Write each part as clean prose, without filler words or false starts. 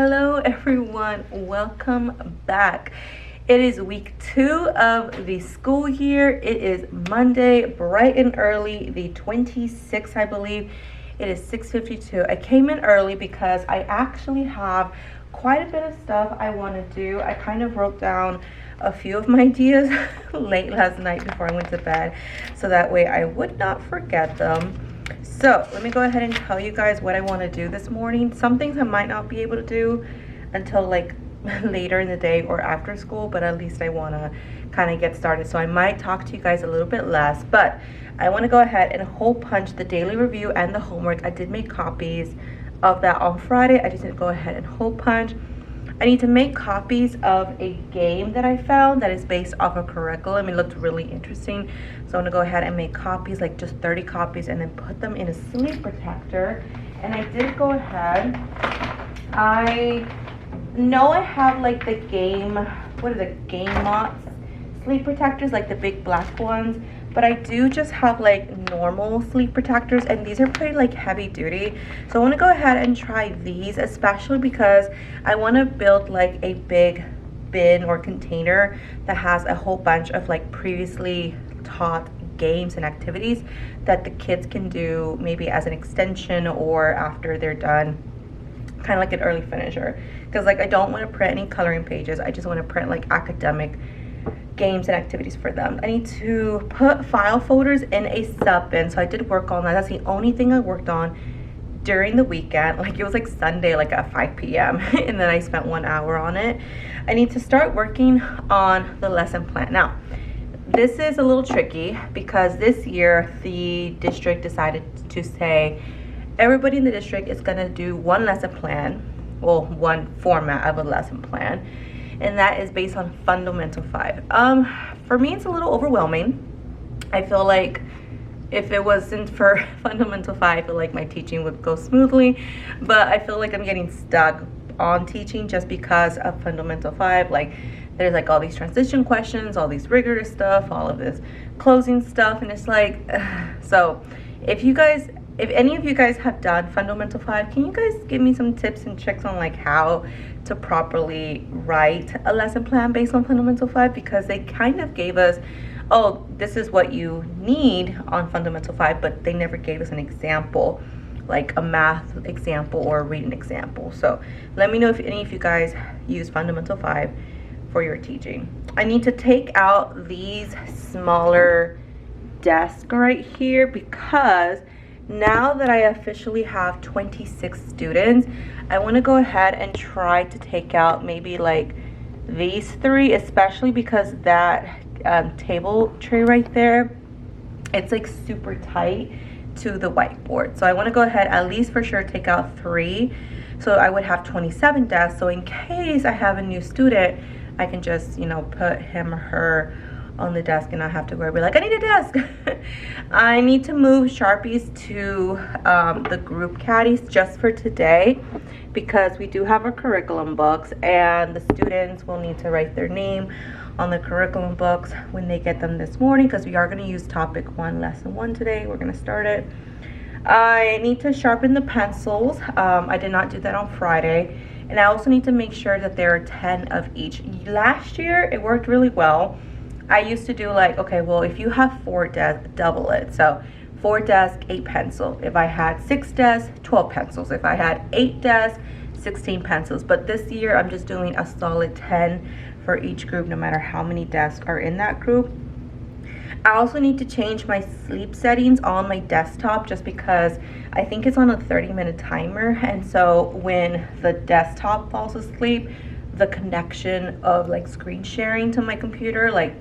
Hello everyone, welcome back. It is week 2 of the school year. It is Monday, bright and early, the 26th, I believe. It is 6:52. I came in early because I actually have quite a bit of stuff I want to do. I kind of wrote down a few of my ideas late last night before I went to bed, so that way I would not forget them. So let me go ahead and tell you guys what I want to do this morning. Some things I might not be able to do until like later in the day or after school, but at least I want to kind of get started. So I might talk to you guys a little bit less, but I want to go ahead and hole punch the daily review and the homework. I did make copies of that on Friday. I just need to go ahead and hole punch. I need to make copies of a game that I found that is based off a curriculum. It looked really interesting. So I'm gonna go ahead and make copies, like just 30 copies, and then put them in a sleep protector. And I did go ahead. I know I have like the game, what are the game mots? Sleep protectors, like the big black ones. But I do just have like normal sleep protectors, and these are pretty like heavy duty. So I want to go ahead and try these, especially because I want to build like a big bin or container that has a whole bunch of like previously taught games and activities that the kids can do maybe as an extension or after they're done, kind of like an early finisher. Because like I don't want to print any coloring pages. I just want to print like academic games and activities for them. I need to put file folders in a sub bin, so I did work on that. That's the only thing I worked on during the weekend. Like it was like Sunday, like at 5 p.m. and then I spent 1 hour on it. I need to start working on the lesson plan. Now this is a little tricky because this year the district decided to say everybody in the district is going to do one lesson plan, well, one format of a lesson plan, and that is based on Fundamental 5. For me, it's a little overwhelming. I feel like if it wasn't for Fundamental 5, I feel like my teaching would go smoothly, but I feel like I'm getting stuck on teaching just because of Fundamental 5. Like there's like all these transition questions, all these rigorous stuff, all of this closing stuff, and it's like, so if any of you guys have done Fundamental 5, can you guys give me some tips and tricks on like how to properly write a lesson plan based on Fundamental 5? Because they kind of gave us, oh, this is what you need on Fundamental 5, but they never gave us an example, like a math example or a reading example. So let me know if any of you guys use Fundamental 5 for your teaching. I need to take out these smaller desks right here because now that I officially have 26 students, I want to go ahead and try to take out maybe like these 3, especially because that table tray right there, it's like super tight to the whiteboard. So I want to go ahead, at least for sure, take out 3. So I would have 27 desks. So in case I have a new student, I can just, you know, put him or her on the desk and not have to worry, be like, I need a desk. I need to move Sharpies to the group caddies just for today because we do have our curriculum books and the students will need to write their name on the curriculum books when they get them this morning, because we are going to use topic 1, lesson 1 today. We're going to start it. I need to sharpen the pencils. I did not do that on Friday. And I also need to make sure that there are 10 of each. Last year it worked really well. I used to do like, okay, well, if you have 4 desks, double it. So 4 desks, 8 pencils. If I had 6 desks, 12 pencils. If I had 8 desks, 16 pencils. But this year I'm just doing a solid 10 for each group, no matter how many desks are in that group. I also need to change my sleep settings on my desktop just because I think it's on a 30-minute timer. And so when the desktop falls asleep, the connection of like screen sharing to my computer, like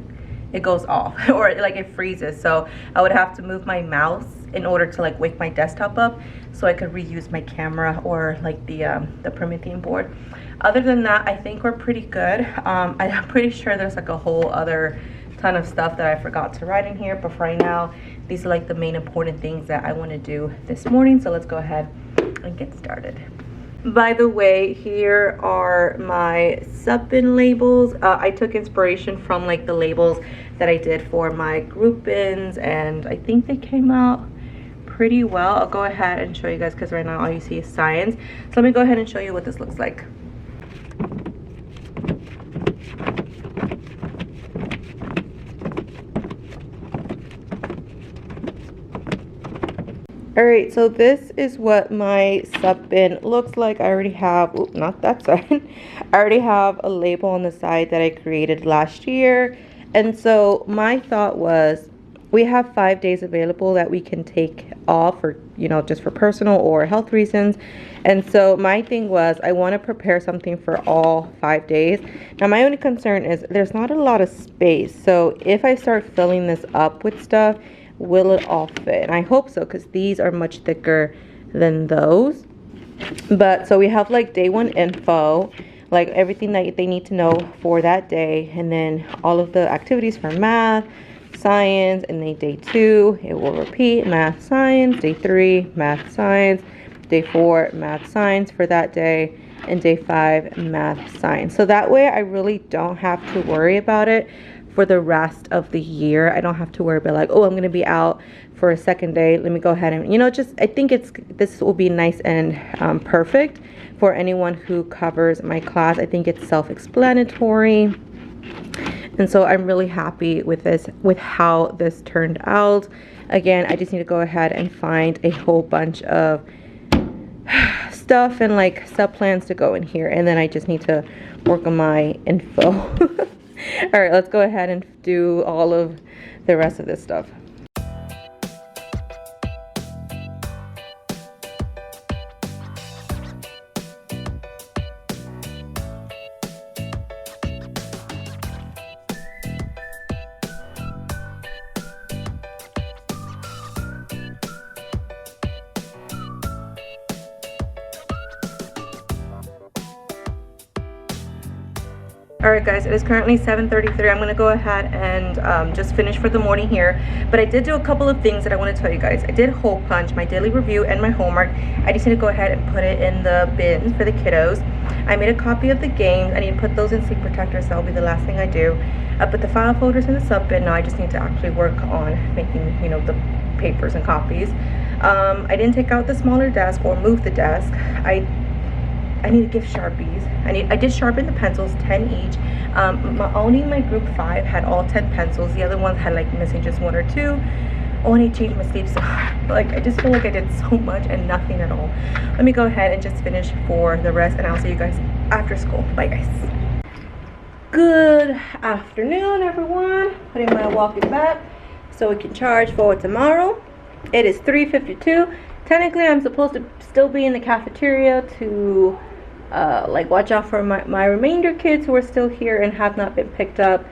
it goes off or like it freezes. So I would have to move my mouse in order to like wake my desktop up so I could reuse my camera or like the Promethean board. Other than that, I think we're pretty good. I'm pretty sure there's like a whole other ton of stuff that I forgot to write in here, but for right now, these are like the main important things that I want to do this morning. So let's go ahead and get started. By the way, here are my sub-bin labels. I took inspiration from like the labels that I did for my group bins, and I think they came out pretty well. I'll go ahead and show you guys because right now all you see is science. So let me go ahead and show you what this looks like. All right, so this is what my sub bin looks like. I already have, not that side. I already have a label on the side that I created last year. And so my thought was, we have 5 days available that we can take off for, you know, just for personal or health reasons. And so my thing was, I want to prepare something for all 5 days. Now my only concern is there's not a lot of space. So if I start filling this up with stuff, will it all fit? And I hope so, because these are much thicker than those. But so we have like day 1 info, like everything that they need to know for that day, and then all of the activities for math, science, and then day 2 it will repeat math, science, day 3 math, science, day 4 math, science for that day, and day 5 math, science. So that way I really don't have to worry about it for the rest of the year. I don't have to worry about like, oh, I'm going to be out for a second day. Let me go ahead and, you know, just, I think this will be nice and perfect for anyone who covers my class. I think it's self-explanatory. And so I'm really happy with this, with how this turned out. Again, I just need to go ahead and find a whole bunch of stuff and like sub plans to go in here. And then I just need to work on my info. All right, let's go ahead and do all of the rest of this stuff. Alright guys, it is currently 7:33. I'm going to go ahead and just finish for the morning here. But I did do a couple of things that I want to tell you guys. I did hole punch my daily review and my homework. I just need to go ahead and put it in the bin for the kiddos. I made a copy of the games. I need to put those in sleep protectors, so that'll be the last thing I do. I put the file folders in the sub bin. Now I just need to actually work on making, you know, the papers and copies. I didn't take out the smaller desk or move the desk. I need to give Sharpies. I did sharpen the pencils, 10 each. Only my group 5 had all 10 pencils. The other ones had like missing just 1 or 2. Oh, and I changed my sleeves. Like, I just feel like I did so much and nothing at all. Let me go ahead and just finish for the rest, and I'll see you guys after school. Bye guys. Good afternoon, everyone. Putting my walkie back so we can charge for tomorrow. It is 3:52. Technically, I'm supposed to still be in the cafeteria to like watch out for my remainder kids who are still here and have not been picked up.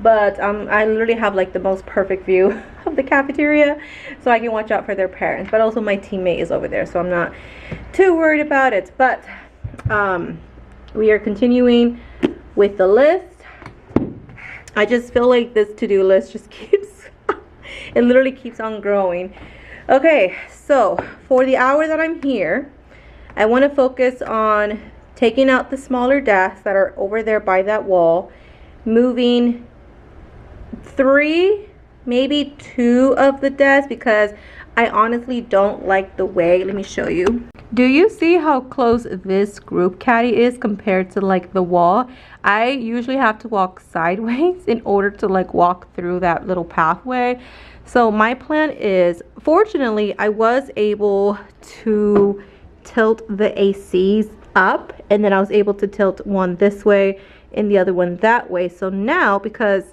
But I literally have like the most perfect view of the cafeteria, so I can watch out for their parents. But also my teammate is over there, so I'm not too worried about it. But we are continuing with the list. I just feel like this to-do list just keeps it literally keeps on growing. Okay, so for the hour that I'm here, I want to focus on taking out the smaller desks that are over there by that wall, moving 3, maybe 2 of the desks, because I honestly don't like the way, let me show you. Do you see how close this group caddy is compared to like the wall? I usually have to walk sideways in order to like walk through that little pathway. So my plan is, fortunately, I was able to tilt the ACs up, and then I was able to tilt one this way and the other one that way. So now, because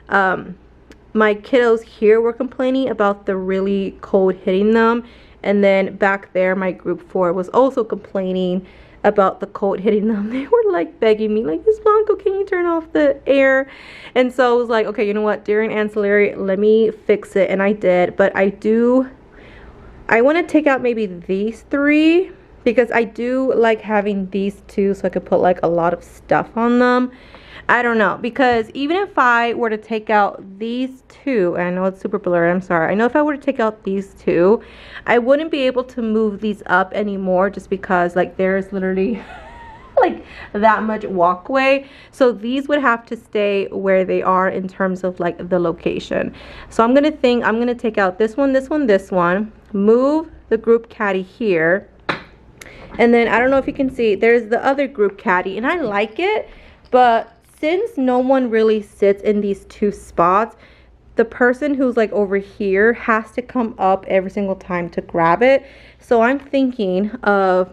my kiddos here were complaining about the really cold hitting them, and then back there my group 4 was also complaining about the cold hitting them. They were like begging me, like, Miss Blanco, can you turn off the air? And so I was like, okay, you know what, during ancillary, let me fix it. And I did. But I want to take out maybe these 3, because I do like having these 2 so I could put like a lot of stuff on them. I don't know, because even if I were to take out these 2, and I know it's super blurry, I'm sorry. I know if I were to take out these 2, I wouldn't be able to move these up anymore, just because like there's literally like that much walkway. So these would have to stay where they are in terms of like the location. So I'm gonna take out this one, this one, this one, move the group caddy here, and then I don't know if you can see, there's the other group caddy, and I like it, but since no one really sits in these 2 spots, the person who's like over here has to come up every single time to grab it. So I'm thinking of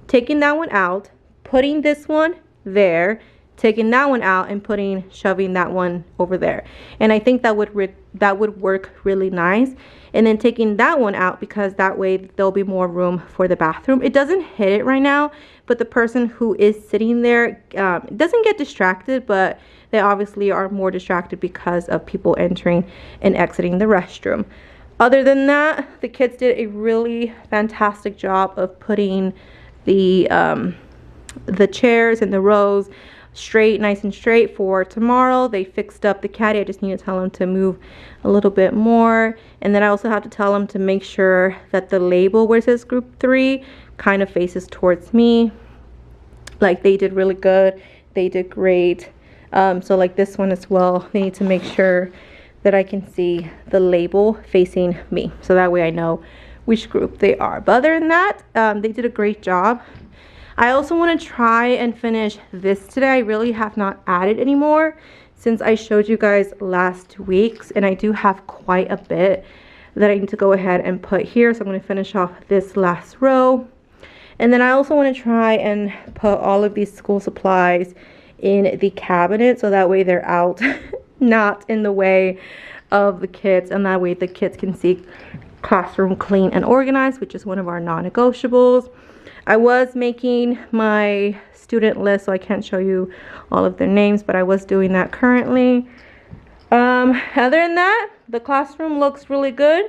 taking that one out, putting this one there, taking that one out, and shoving that one over there. And I think that would work really nice. And then taking that one out, because that way there'll be more room for the bathroom. It doesn't hit it right now, but the person who is sitting there doesn't get distracted, but they obviously are more distracted because of people entering and exiting the restroom. Other than that, the kids did a really fantastic job of putting the chairs and the rows straight, nice and straight for tomorrow. They fixed up the caddy. I just need to tell them to move a little bit more. And then I also have to tell them to make sure that the label where it says group 3 kind of faces towards me. Like, they did really good. They did great. So like this one as well, they need to make sure that I can see the label facing me, so that way I know which group they are. But other than that, they did a great job. I also want to try and finish this today. I really have not added anymore since I showed you guys last week's, and I do have quite a bit that I need to go ahead and put here. So I'm going to finish off this last row. And then I also want to try and put all of these school supplies in the cabinet, so that way they're out, not in the way of the kids, and that way the kids can see classroom clean and organized, which is one of our non-negotiables. I was making my student list, so I can't show you all of their names, but I was doing that currently. Other than that, the classroom looks really good.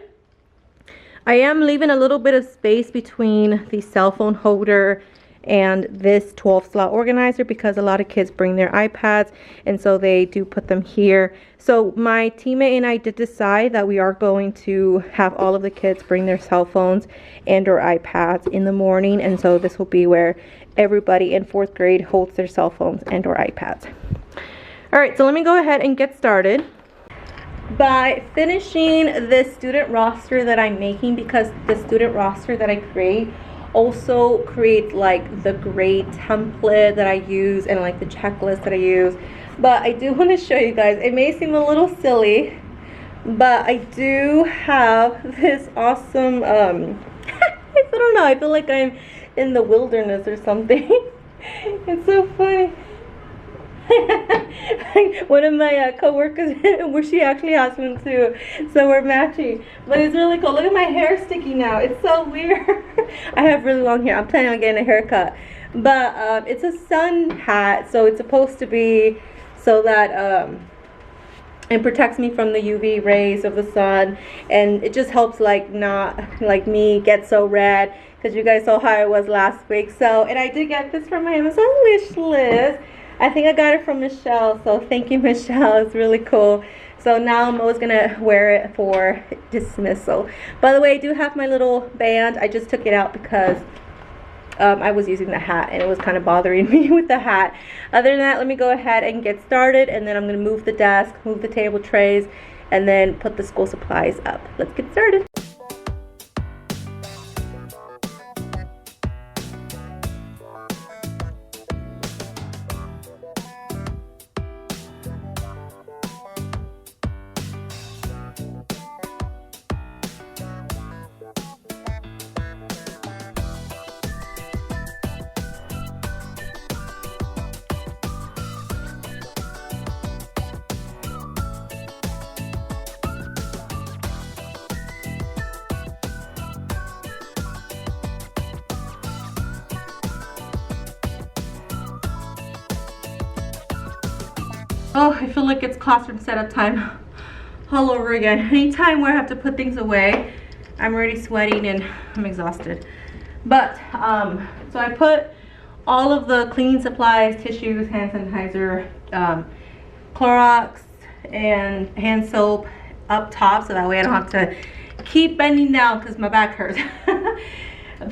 I am leaving a little bit of space between the cell phone holder and this 12 slot organizer, because a lot of kids bring their iPads, and so they do put them here. So my teammate and I did decide that we are going to have all of the kids bring their cell phones and or iPads in the morning, and so this will be where everybody in 4th grade holds their cell phones and or iPads. All right, so let me go ahead and get started by finishing the student roster that I'm making, because the student roster that I create also create like the grade template that I use and like the checklist that I use. But I do want to show you guys, it may seem a little silly, but I do have this awesome I don't know, I feel like I'm in the wilderness or something. It's so funny. One of my co-workers, where she actually has one too, so we're matching. But it's really cool. Look at my hair sticking out. It's so weird. I have really long hair. I'm planning on getting a haircut, but it's a sun hat, so it's supposed to be so that it protects me from the UV rays of the sun, and it just helps like not like me get so red, because you guys saw how I was last week. So, and I did get this from my Amazon wish list. I think I got it from Michelle, so thank you, Michelle. It's really cool. So now I'm always gonna wear it for dismissal. By the way, I do have my little band. I just took it out because I was using the hat and it was kind of bothering me with the hat. Other than that, let me go ahead and get started, and then I'm gonna move the desk, move the table trays, and then put the school supplies up. Let's get started. Oh, I feel like it's classroom setup time all over again. Anytime where I have to put things away, I'm already sweating and I'm exhausted. But, so I put all of the cleaning supplies, tissues, hand sanitizer, Clorox, and hand soap up top, so that way I don't have to keep bending down because my back hurts.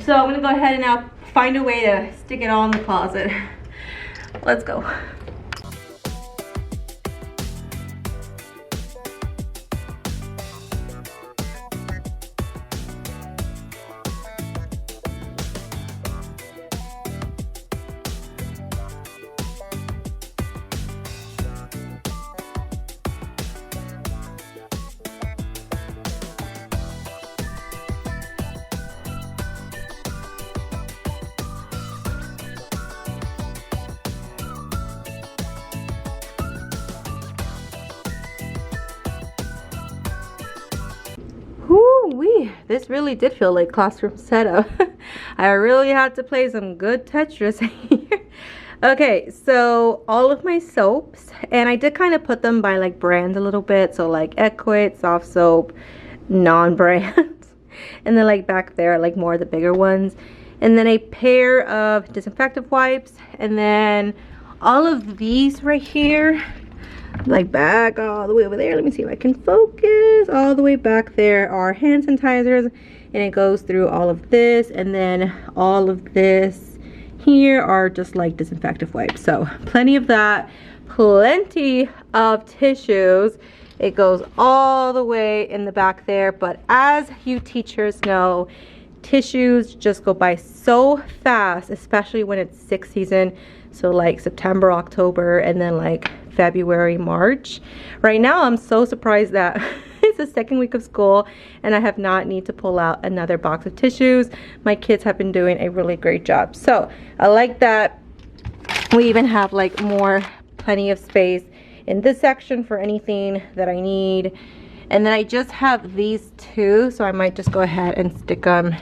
So I'm gonna go ahead and now find a way to stick it all in the closet. Let's go. Okay, this really did feel like classroom setup. I really had to play some good Tetris here. Okay, so all of my soaps, and I did kind of put them by like brand a little bit, so like Equate, soft soap, non-brand, and then like back there like more of the bigger ones, and then a pair of disinfectant wipes, and then all of these right here, like back all the way over there. Let me see if I can focus. All the way back there are hand sanitizers, and it goes through all of this, and then all of this here are just like disinfectant wipes. So plenty of that, plenty of tissues. It goes all the way in the back there, but as you teachers know, tissues just go by so fast, especially when it's sick season. So like September, October, and then like February, March. Right now I'm so surprised that it's the second week of school and I have not need to pull out another box of tissues. My kids have been doing a really great job, so I like that. We even have like plenty of space in this section for anything that I need. And then I just have these two, so I might just go ahead and stick them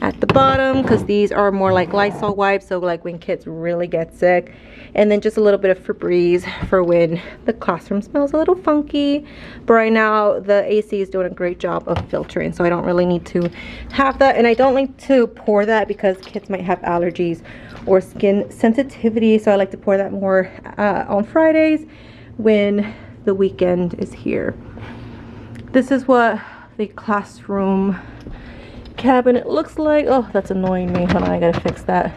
at the bottom because these are more like Lysol wipes, so like when kids really get sick. And then just a little bit of Febreze for when the classroom smells a little funky. But right now the AC is doing a great job of filtering, so I don't really need to have that. And I don't like to pour that because kids might have allergies or skin sensitivity, so I like to pour that more on Fridays when the weekend is here. This is what the classroom cabinet looks like. Oh, that's annoying me. Hold on, I gotta fix that.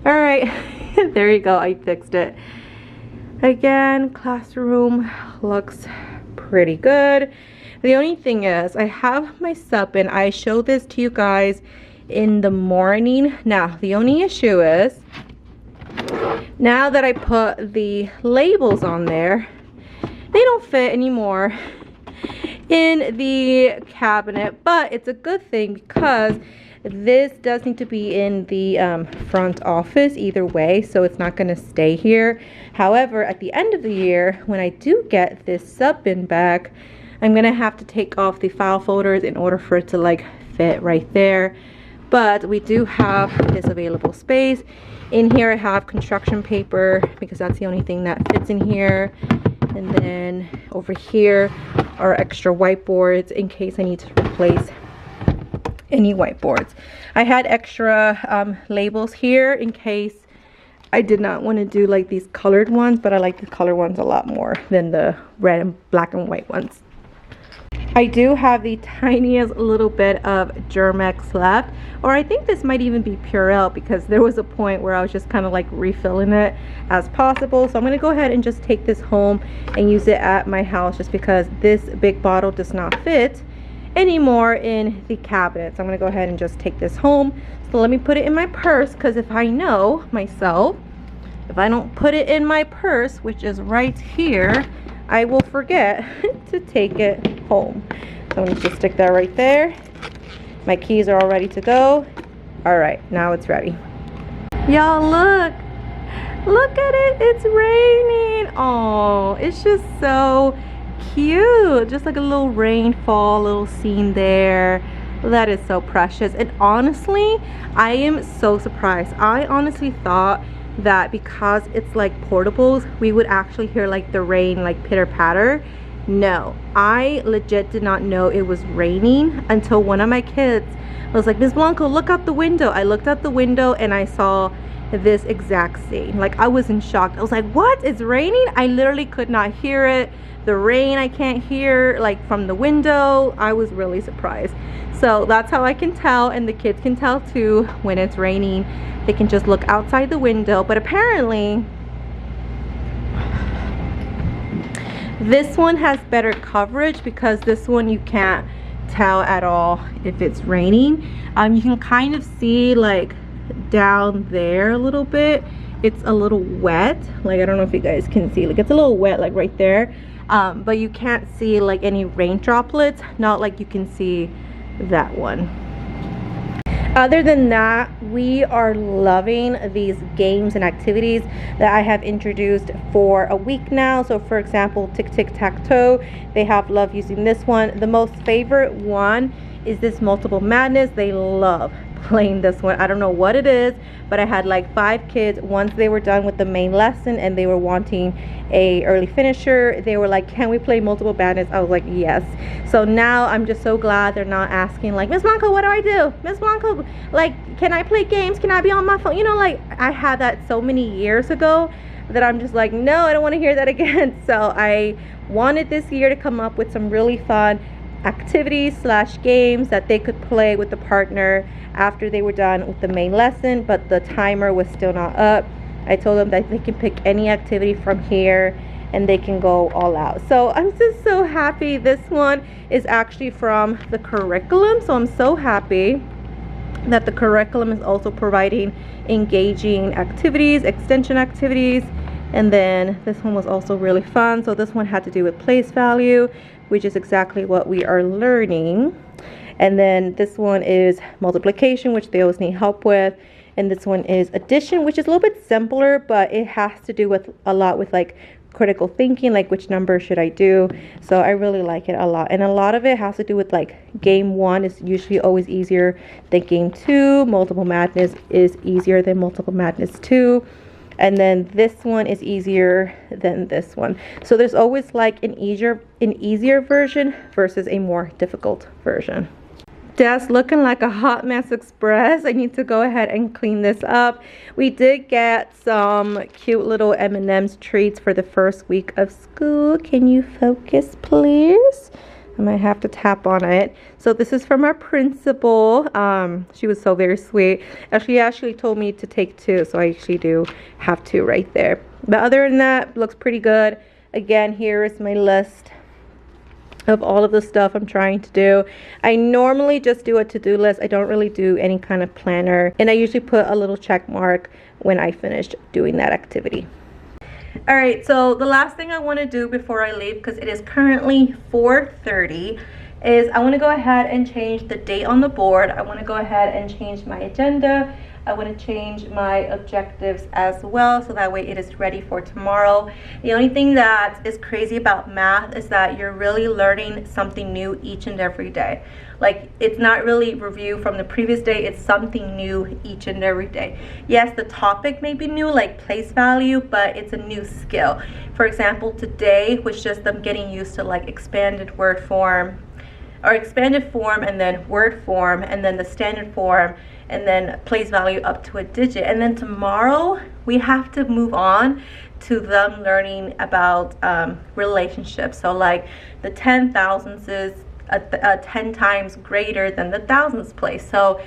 All right, there you go, I fixed it. Again, classroom looks pretty good. The only thing is, I have my sup, and I show this to you guys in the morning. Now, the only issue is, now that I put the labels on there, they don't fit anymore in the cabinet, but it's a good thing because this does need to be in the front office either way, so it's not going to stay here. However, at the end of the year, when I do get this sub bin back, I'm going to have to take off the file folders in order for it to like fit right there. But we do have this available space. In here I have construction paper because that's the only thing that fits in here. And then over here are extra whiteboards in case I need to replace any whiteboards. I had extra labels here in case I did not want to do like these colored ones, but I like the colored ones a lot more than the red and black and white ones. I do have the tiniest little bit of Germex left, or I think this might even be Purell because there was a point where I was just kind of like refilling it as possible. So I'm going to go ahead and just take this home and use it at my house just because this big bottle does not fit anymore in the cabinet. So I'm going to go ahead and just take this home. So let me put it in my purse, because if I know myself, if I don't put it in my purse, which is right here, I will forget to take it home. So I'm going to just stick that right there. My keys are all ready to go. All right, now it's ready. Y'all look at it, it's raining. Oh, it's just so cute, just like a little rainfall little scene there. That is so precious. And honestly, I am so surprised. I honestly thought that because it's like portables, we would actually hear like the rain like pitter patter. No, I legit did not know it was raining until one of my kids was like, Ms. Blanco, look out the window. I looked out the window and I saw this exact scene. Like, I was in shock. I was like, what? It's raining? I literally could not hear it. The rain I can't hear like from the window. I was really surprised. So that's how I can tell, and the kids can tell too when it's raining. They can just look outside the window. But apparently this one has better coverage because this one you can't tell at all if it's raining. You can kind of see like down there a little bit, it's a little wet. Like, I don't know if you guys can see, like it's a little wet like right there, but you can't see like any rain droplets, not like you can see that one. Other than that, we are loving these games and activities that I have introduced for a week now. So for example, tic-tac-toe, they have loved using this one. The most favorite one is this multiple madness. They love playing this one. I don't know what it is, but I had like 5 kids. Once they were done with the main lesson and they were wanting a early finisher, they were like, can we play multiple madness? I was like, yes. So now I'm just so glad they're not asking like, Miss Blanco, what do I do? Miss Blanco, like, can I play games? Can I be on my phone? You know, like I had that so many years ago that I'm just like, no, I don't want to hear that again. So I wanted this year to come up with some really fun activities / games that they could play with the partner after they were done with the main lesson, but the timer was still not up. I told them that they can pick any activity from here and they can go all out. So I'm just so happy. This one is actually from the curriculum, so I'm so happy that the curriculum is also providing engaging activities, extension activities. And then this one was also really fun. So this one had to do with place value, which is exactly what we are learning. And then this one is multiplication, which they always need help with. And this one is addition, which is a little bit simpler, but it has to do with a lot with like critical thinking, like which number should I do. So I really like it a lot. And a lot of it has to do with like game 1 is usually always easier than game 2. Multiple madness is easier than multiple madness 2. And then this one is easier than this one. So there's always like an easier version versus a more difficult version. Desk looking like a hot mess express. I need to go ahead and clean this up. We did get some cute little M&M's treats for the first week of school. Can you focus, please? I might have to tap on it. So this is from our principal. She was so very sweet. She actually told me to take 2, so I actually do have 2 right there. But other than that, looks pretty good. Again, here is my list of all of the stuff I'm trying to do. I normally just do a to-do list. I don't really do any kind of planner, and I usually put a little check mark when I finished doing that activity. All right, so the last thing I want to do before I leave, because it is currently 4:30, is I want to go ahead and change the date on the board. I want to go ahead and change my agenda. I want to change my objectives as well, so that way it is ready for tomorrow. The only thing that is crazy about math is that you're really learning something new each and every day. Like, it's not really review from the previous day, it's something new each and every day. Yes, the topic may be new, like place value, but it's a new skill. For example, today was just them getting used to like expanded word form, or expanded form and then word form and then the standard form and then place value up to a digit. And then tomorrow we have to move on to them learning about relationships. So like the 10,000ths is a 10 times greater than the thousands place. So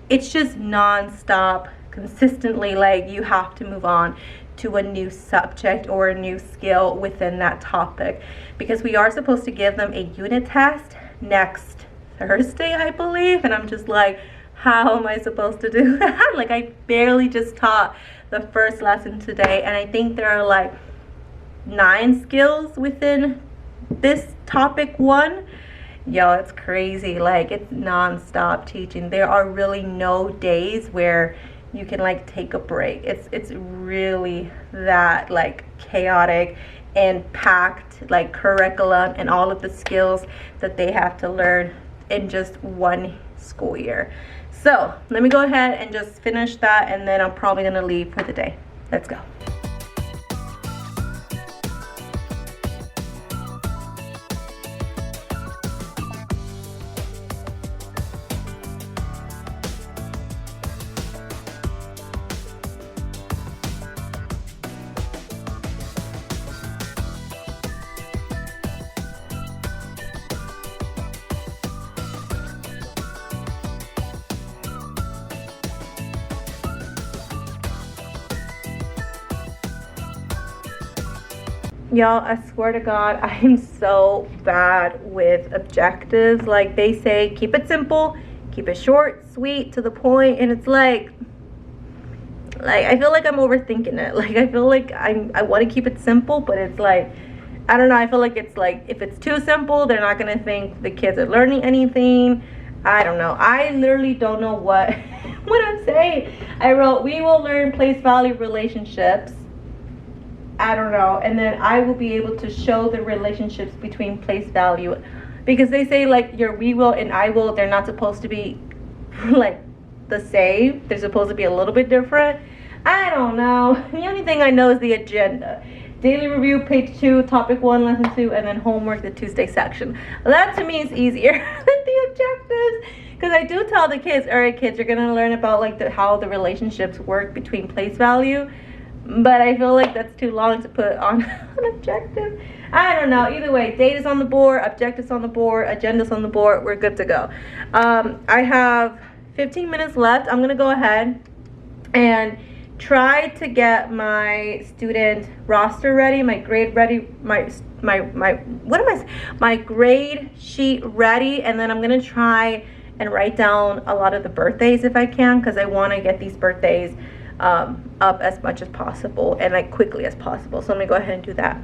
it's just non-stop, consistently, like you have to move on to a new subject or a new skill within that topic, because we are supposed to give them a unit test next Thursday, I believe. And I'm just like, how am I supposed to do that? Like, I barely just taught the first lesson today, and I think there are like 9 skills within this topic 1. Yo, it's crazy. Like, it's non-stop teaching. There are really no days where you can like take a break. It's really that like chaotic and packed like curriculum and all of the skills that they have to learn in just one school year. So let me go ahead and just finish that, and then I'm probably gonna leave for the day. Let's go. Y'all, I swear to God, I am so bad with objectives. Like, they say, keep it simple, keep it short, sweet, to the point, and it's like I feel like I'm overthinking it. Like, I feel like I want to keep it simple, but it's like, I don't know, I feel like it's like, if it's too simple, they're not gonna think the kids are learning anything. I don't know. I literally don't know what what I'm saying. I wrote, we will learn place value relationships. I don't know. And then I will be able to show the relationships between place value. Because they say like your we will and I will, they're not supposed to be like the same. They're supposed to be a little bit different. I don't know. The only thing I know is the agenda. Daily review, page 2, topic 1, lesson 2, and then homework, the Tuesday section. That to me is easier than the objectives. Because I do tell the kids, all right, kids, you're going to learn about like how the relationships work between place value. But I feel like that's too long to put on an objective. I don't know. Either way, data's on the board, objectives on the board, agenda's on the board. We're good to go. I have 15 minutes left. I'm going to go ahead and try to get my student roster ready, my grade ready, my grade sheet ready, and then I'm gonna try and write down a lot of the birthdays if I can, because I want to get these birthdays up as much as possible and like quickly as possible. So let me go ahead and do that.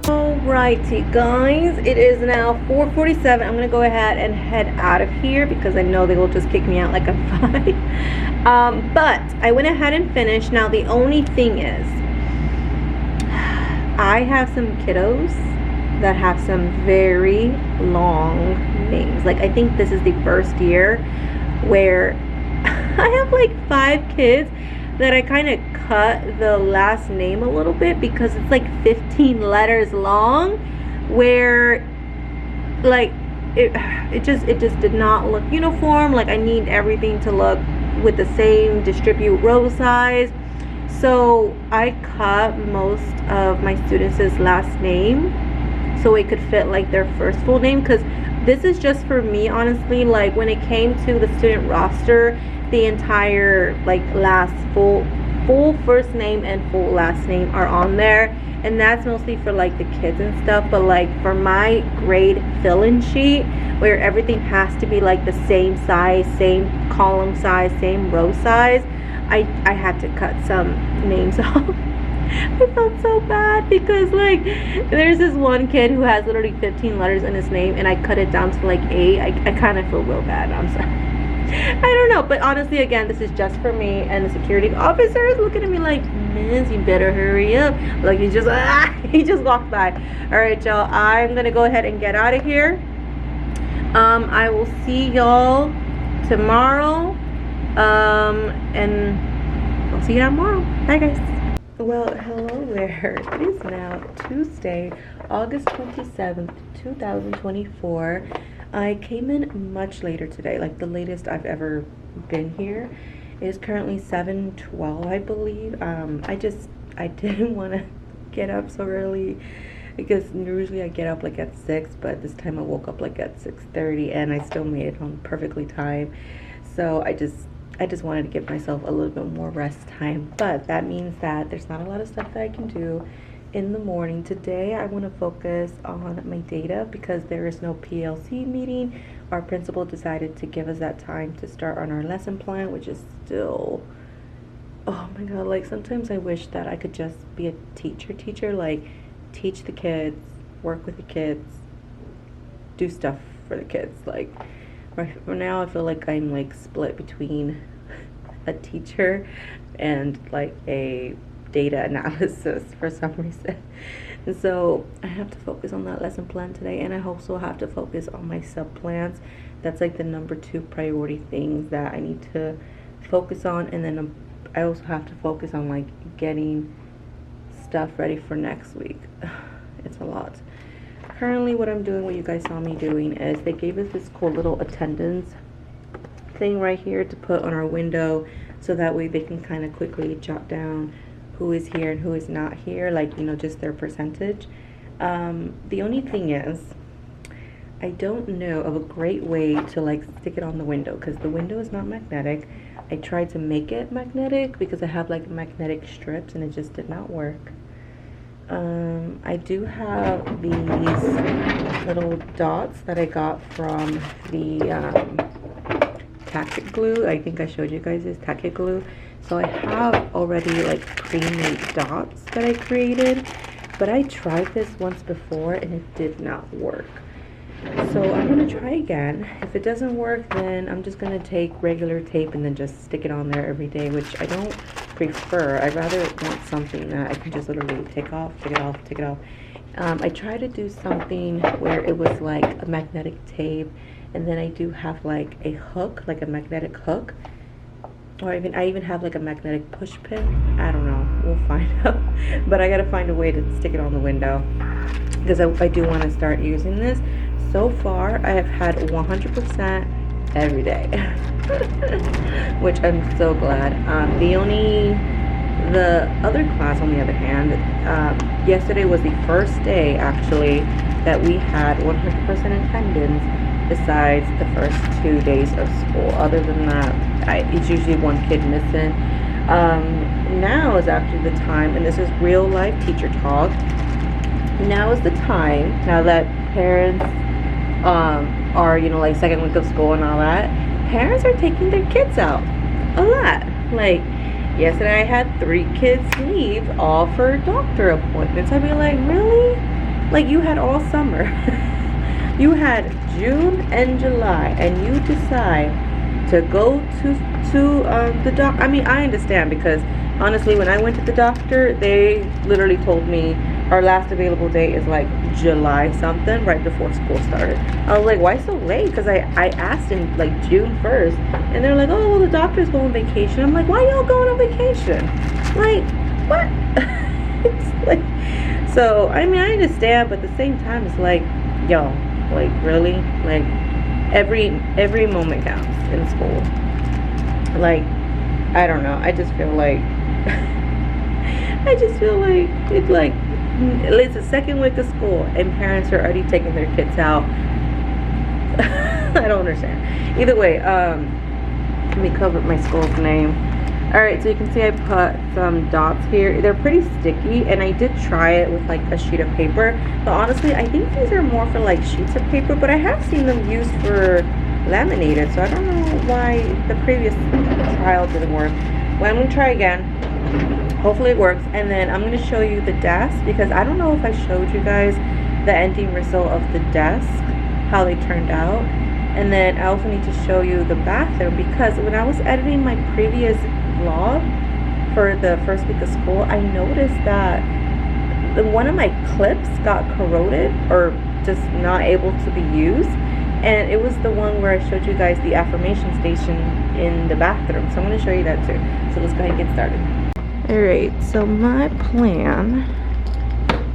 Alrighty guys, it is now 4:47. I'm gonna go ahead and head out of here because I know they will just kick me out like a fly. But I went ahead and finished. Now the only thing is, I have some kiddos that have some very long names. Like I think this is the first year where I have like 5 kids that I kind of cut the last name a little bit because it's like 15 letters long, where like it just did not look uniform. Like I need everything to look with the same distribute row size. So I cut most of my students' last name so it could fit like their first full name, because this is just for me, honestly. Like when it came to the student roster, the entire like last full first name and full last name are on there, and that's mostly for like the kids and stuff. But like for my grade fill-in sheet, where everything has to be like the same size, same column size, same row size, I had to cut some names off. I felt so bad because like there's this one kid who has literally 15 letters in his name, and I cut it down to like 8. I kind of feel real bad. I'm sorry. I don't know, but honestly, again, this is just for me. And the security officer is looking at me like, Miss, you better hurry up. Like he just walked by. All right, y'all, I'm gonna go ahead and get out of here. I will see y'all tomorrow, and I'll see you tomorrow. Bye guys. Well, hello there. It is now Tuesday, August 27th, 2024. I came in much later today. Like the latest I've ever been here is currently 7:12, I believe. I didn't want to get up so early because usually I get up like at 6, but this time I woke up like at 6:30 and I still made it home perfectly time. So I just wanted to give myself a little bit more rest time. But that means that there's not a lot of stuff that I can do in the morning. Today I want to focus on my data because there is no PLC meeting. Our principal decided to give us that time to start on our lesson plan, which is still, oh my god, like sometimes I wish that I could just be a teacher, like teach the kids, work with the kids, do stuff for the kids. Like right for now I feel like I'm like split between a teacher and like a data analysis for some reason. And so I have to focus on that lesson plan today, and I also have to focus on my sub plans. That's like the number 2 priority things that I need to focus on. And then I also have to focus on like getting stuff ready for next week. It's a lot. Currently what I'm doing, what you guys saw me doing, is they gave us this cool little attendance thing right here to put on our window, so that way they can kind of quickly jot down who is here and who is not here, like, you know, just their percentage. The only thing is, I don't know of a great way to like stick it on the window because the window is not magnetic. I tried to make it magnetic because I have like magnetic strips and it just did not work. I do have these little dots that I got from the tacky glue. I think I showed you guys this tacky glue. So I have already like pre-made dots that I created, but I tried this once before and it did not work. So I'm gonna try again. If it doesn't work, then I'm just gonna take regular tape and then just stick it on there every day, which I don't prefer. I'd rather want something that I can just literally take off, take it off, take it off. I tried to do something where it was like a magnetic tape, and then I do have like a hook, like a magnetic hook, or I even have like a magnetic push pin. I don't know, we'll find out. But I gotta find a way to stick it on the window because I do want to start using this. So far, I have had 100% every day, which I'm so glad. The other class, on the other hand, yesterday was the first day actually that we had 100% attendance besides the first 2 days of school. Other than that, it's usually one kid missing. Now is actually the time, and this is real life teacher talk. Now is the time, now that parents are, you know, like second week of school and all that, parents are taking their kids out a lot. Like yesterday I had 3 kids leave all for doctor appointments. I'd be like, really? Like, you had all summer. You had June and July and you decide to go to the doc. I mean, I understand because honestly, when I went to the doctor, they literally told me our last available day is like July something, right before school started. I was like, why so late? Because I asked in like June 1st, and they're like, oh, well, the doctor's going on vacation. I'm like, why y'all going on vacation? Like, what? It's like, so, I mean, I understand, but at the same time, it's like, yo, like, really? Like, every moment counts in school. Like, I don't know. I just feel like, it's the second week of school and parents are already taking their kids out. I don't understand. Either way, let me cover my school's name. Alright, so you can see I put some dots here. They're pretty sticky, and I did try it with like a sheet of paper. But honestly, I think these are more for like sheets of paper, but I have seen them used for laminated, so I don't know why the previous trial didn't work. Well, I'm going to try again. Hopefully it works, and then I'm going to show you the desk because I don't know if I showed you guys the ending result of the desk, how they turned out. And then I also need to show you the bathroom because when I was editing my previous vlog for the first week of school, I noticed that one of my clips got corroded or just not able to be used, and it was the one where I showed you guys the affirmation station in the bathroom. So I'm going to show you that too. So let's go ahead and get started. Alright, so my plan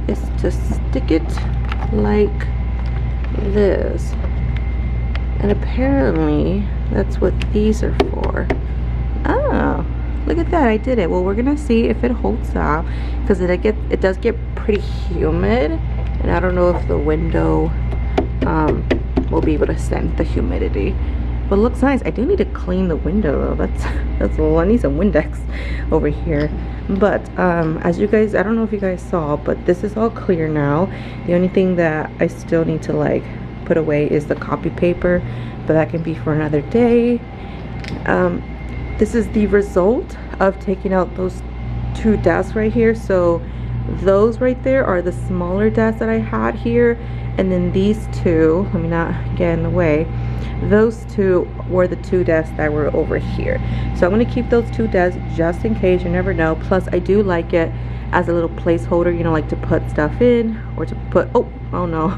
is to stick it like this, and apparently that's what these are for. Oh, look at that, I did it. Well, we're gonna see if it holds up because it does get pretty humid, and I don't know if the window will be able to send the humidity. But it looks nice. I do need to clean the window though. That's I need some Windex over here. But as you guys, I don't know if you guys saw, but this is all clear now. The only thing that I still need to like put away is the copy paper, but that can be for another day. This is the result of taking out those 2 desks right here. So those right there are the smaller desks that I had here, and then these 2, let me not get in the way, those 2 were the 2 desks that were over here. So I'm going to keep those 2 desks just in case, you never know. Plus I do like it as a little placeholder, you know, like to put stuff in or to put, oh no.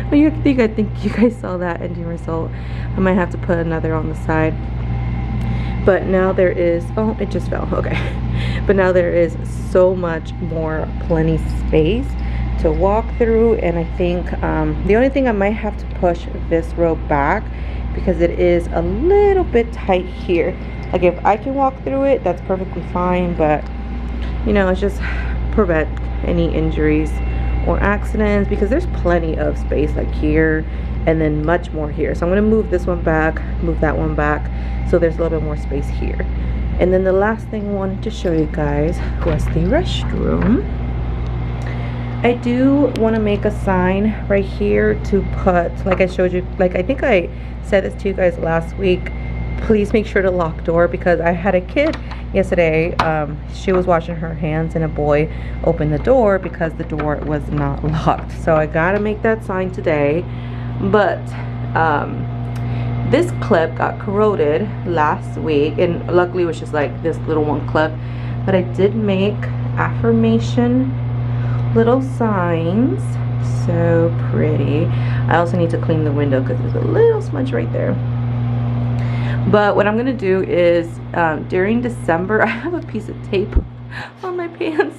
But I think you guys saw that ending result. I might have to put another on the side. But now there is, oh, it just fell, okay. But now there is so much more plenty space to walk through, and I think the only thing I might have to push this row back because it is a little bit tight here. Like if I can walk through it, that's perfectly fine, but you know, it's just prevent any injuries or accidents, because there's plenty of space like here and then much more here. So I'm going to move this one back, move that one back, so there's a little bit more space here. And then the last thing I wanted to show you guys was the restroom. I do want to make a sign right here to put, like I showed you, like I think I said this to you guys last week, please make sure to lock door, because I had a kid yesterday, she was washing her hands and a boy opened the door because the door was not locked. So I gotta make that sign today. But this clip got corroded last week, and luckily it was just like this little one clip, but I did make affirmation little signs. So pretty. I also need to clean the window because there's a little smudge right there. But what I'm gonna do is during December, I have a piece of tape on my pants.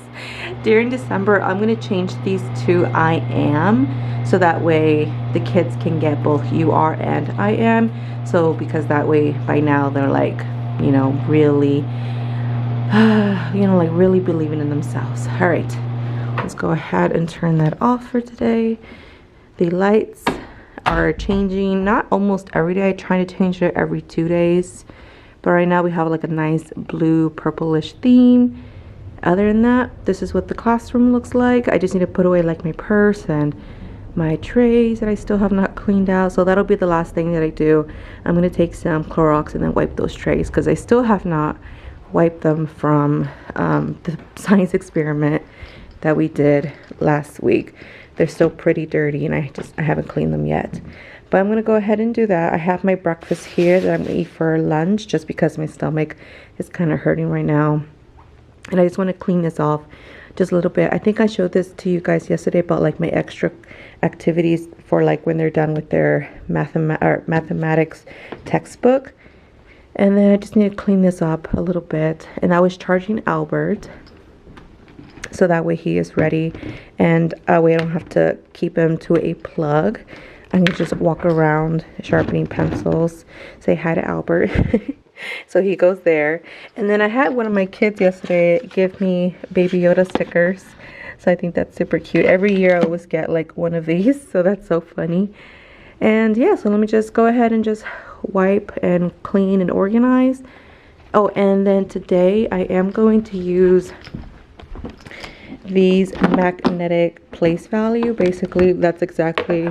During December, I'm gonna change these to I am, so that way the kids can get both you are and I am. So because that way by now they're like, you know, really like really believing in themselves. All right, let's go ahead and turn that off for today. The lights are changing, not almost every day. I try to change it every 2 days, but right now we have like a nice blue purplish theme. Other than that, this is what the classroom looks like. I just need to put away like my purse and my trays that I still have not cleaned out, so that'll be the last thing that I do. I'm gonna take some Clorox and then wipe those trays, because I still have not wiped them from the science experiment that we did last week. They're still pretty dirty and I haven't cleaned them yet. But I'm gonna go ahead and do that. I have my breakfast here that I'm gonna eat for lunch, just because my stomach is kind of hurting right now. And I just want to clean this off just a little bit. I think I showed this to you guys yesterday about like my extra activities for like when they're done with their mathematics textbook. And then I just need to clean this up a little bit. And I was charging Albert, so that way he is ready, and way I don't have to keep him to a plug. I can just walk around sharpening pencils, say hi to Albert. So he goes there. And then I had one of my kids yesterday give me Baby Yoda stickers, so I think that's super cute. Every year I always get like one of these, so that's so funny. And yeah, so let me just go ahead and just wipe and clean and organize. Oh, and then today I am going to use these magnetic place value. Basically that's exactly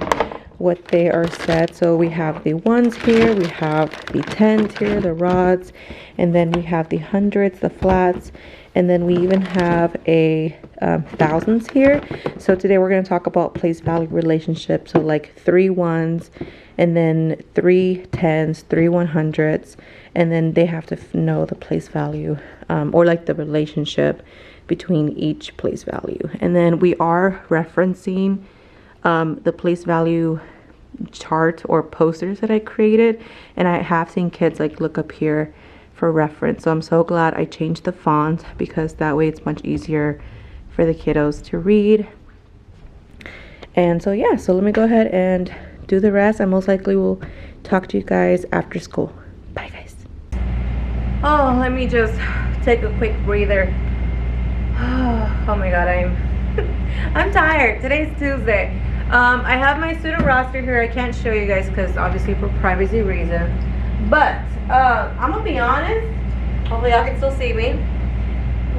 what they are set. So we have the ones here, we have the tens here, the rods, and then we have the hundreds, the flats, and then we even have a thousands here. So today we're going to talk about place value relationships. So like 3 ones, and then 3 tens, 3 100s, and then they have to know the place value, or like the relationship between each place value. And then we are referencing the place value chart or posters that I created, and I have seen kids like look up here for reference. So I'm so glad I changed the font, because that way it's much easier for the kiddos to read. And so yeah, so let me go ahead and do the rest. I most likely will talk to you guys after school. Bye guys. Oh, let me just take a quick breather. Oh my god, I'm tired. Today's Tuesday. I have my student roster here. I can't show you guys because obviously for privacy reasons. But I'm gonna be honest. Hopefully y'all can still see me.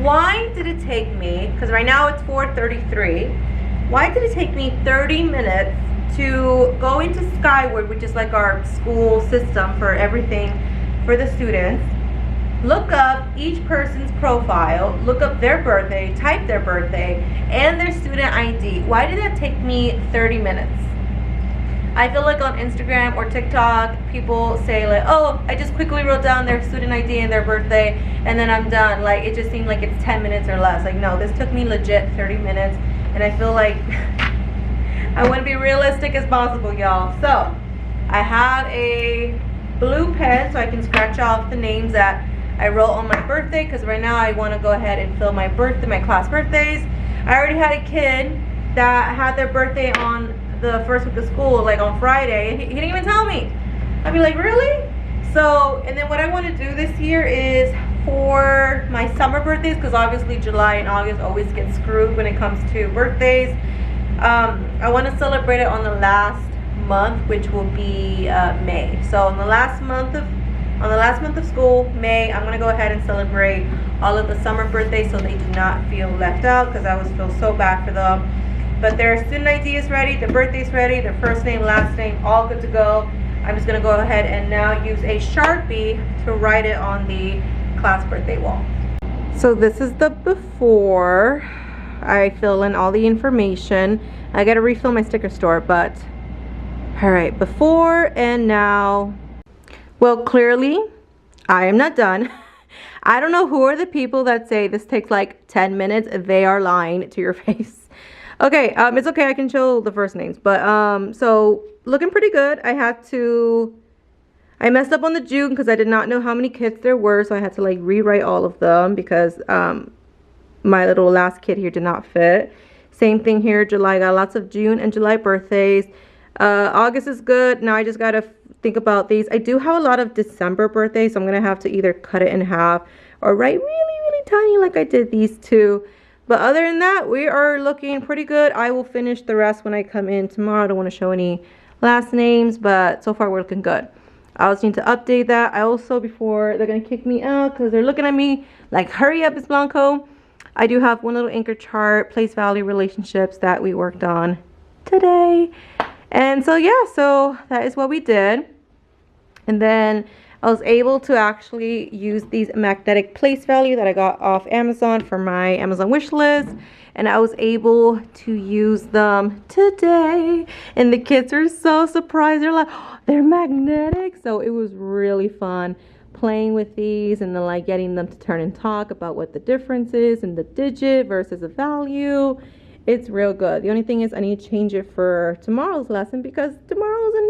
Why did it take me, because right now it's 4:33, why did it take me 30 minutes to go into Skyward, which is like our school system for everything for the students, look up each person's profile, look up their birthday, type their birthday, and their student ID? Why did that take me 30 minutes? I feel like on Instagram or TikTok, people say like, oh, I just quickly wrote down their student ID and their birthday, and then I'm done. Like, it just seemed like it's 10 minutes or less. Like, no, this took me legit 30 minutes, and I feel like I want to be realistic as possible, y'all. So, I have a blue pen so I can scratch off the names that I wrote on my birthday, because right now I want to go ahead and fill my class birthdays. I already had a kid that had their birthday on the first week of school, like on Friday, and he didn't even tell me. I'd be like, really? So, and then what I want to do this year is for my summer birthdays, because obviously July and August always get screwed when it comes to birthdays. I want to celebrate it on the last month, which will be May. So on the last month of school, May, I'm gonna go ahead and celebrate all of the summer birthdays so they do not feel left out, because I always feel so bad for them. But their student ID is ready, their birthday's ready, their first name, last name, all good to go. I'm just gonna go ahead and now use a Sharpie to write it on the class birthday wall. So this is the before. I fill in all the information. I gotta refill my sticker store, but all right, before and now. Well, clearly I am not done. I don't know who are the people that say this takes like 10 minutes. They are lying to your face. Okay, it's okay, I can show the first names, but so looking pretty good. I messed up on the June because I did not know how many kids there were, so I had to like rewrite all of them because my little last kid here did not fit. Same thing here, July, got lots of June and July birthdays. August is good. Now I just gotta think about these. I do have a lot of December birthdays, so I'm gonna have to either cut it in half or write really tiny like I did these two. But other than that, we are looking pretty good. I will finish the rest when I come in tomorrow. I don't want to show any last names, but so far we're looking good. I also need to update that. I also, before they're gonna kick me out because they're looking at me like, hurry up, Miss Blanco. I do have one little anchor chart, place value relationships that we worked on today. And so yeah, so that is what we did. And then I was able to actually use these magnetic place value that I got off Amazon for my Amazon wish list. And I was able to use them today. And the kids are so surprised. They're like, oh, they're magnetic. So it was really fun playing with these and then like getting them to turn and talk about what the difference is in the digit versus a value. It's real good. The only thing is I need to change it for tomorrow's lesson because tomorrow's a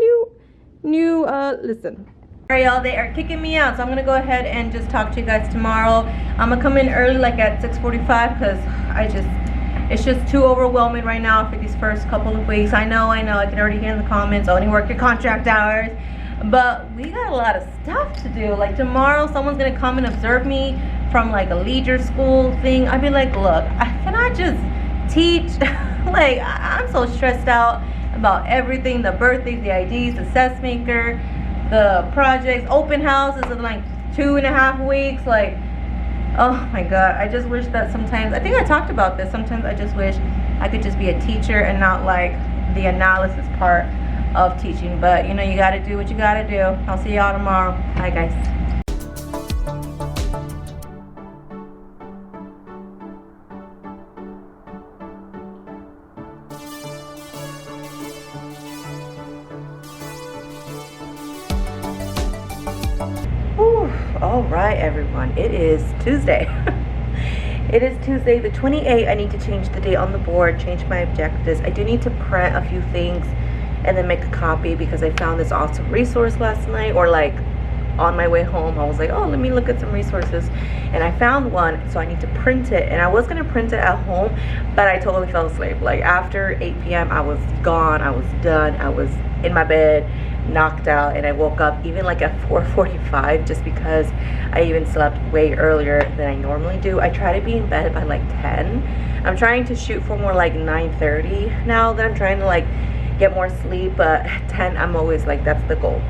new lesson. All right, y'all, they are kicking me out, so I'm gonna go ahead and just talk to you guys tomorrow. I'm gonna come in early, like at 6:45, because it's just too overwhelming right now for these first couple of weeks. I know, I can already hear in the comments, only work your contract hours, but we got a lot of stuff to do. Like tomorrow, someone's gonna come and observe me from like a leisure school thing. I'd be like, look, can I just teach? Like, I'm so stressed out about everything, the birthdays, the IDs, the assess maker, the projects, open houses in like 2.5 weeks. Like, oh my god, I just wish that sometimes, I think I talked about this, sometimes I just wish I could just be a teacher and not like the analysis part of teaching. But you know, you gotta do what you gotta do. I'll see y'all tomorrow. Bye guys. All right, everyone, it is Tuesday. It is Tuesday the 28th. I need to change the date on the board, change my objectives. I do need to print a few things and then make a copy because I found this awesome resource last night, or like on my way home I was like, oh, let me look at some resources, and I found one, so I need to print it. And I was gonna print it at home, but I totally fell asleep. Like after 8 p.m. I was gone, I was done, I was in my bed, knocked out, and I woke up even like at 4:45 just because I even slept way earlier than I normally do. I try to be in bed by like 10. I'm trying to shoot for more like 9:30 now that I'm trying to like get more sleep, but at 10 I'm always like, that's the goal.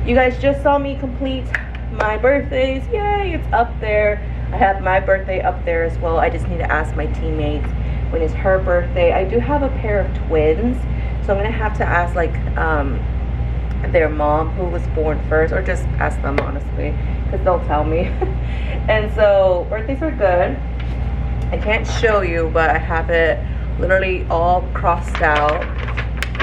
You guys just saw me complete my birthdays. Yay, it's up there. I have my birthday up there as well. I just need to ask my teammates when it's her birthday. I do have a pair of twins, so I'm gonna have to ask like their mom who was born first, or just ask them honestly, because they'll tell me. And so birthdays are good. I can't show you, but I have it literally all crossed out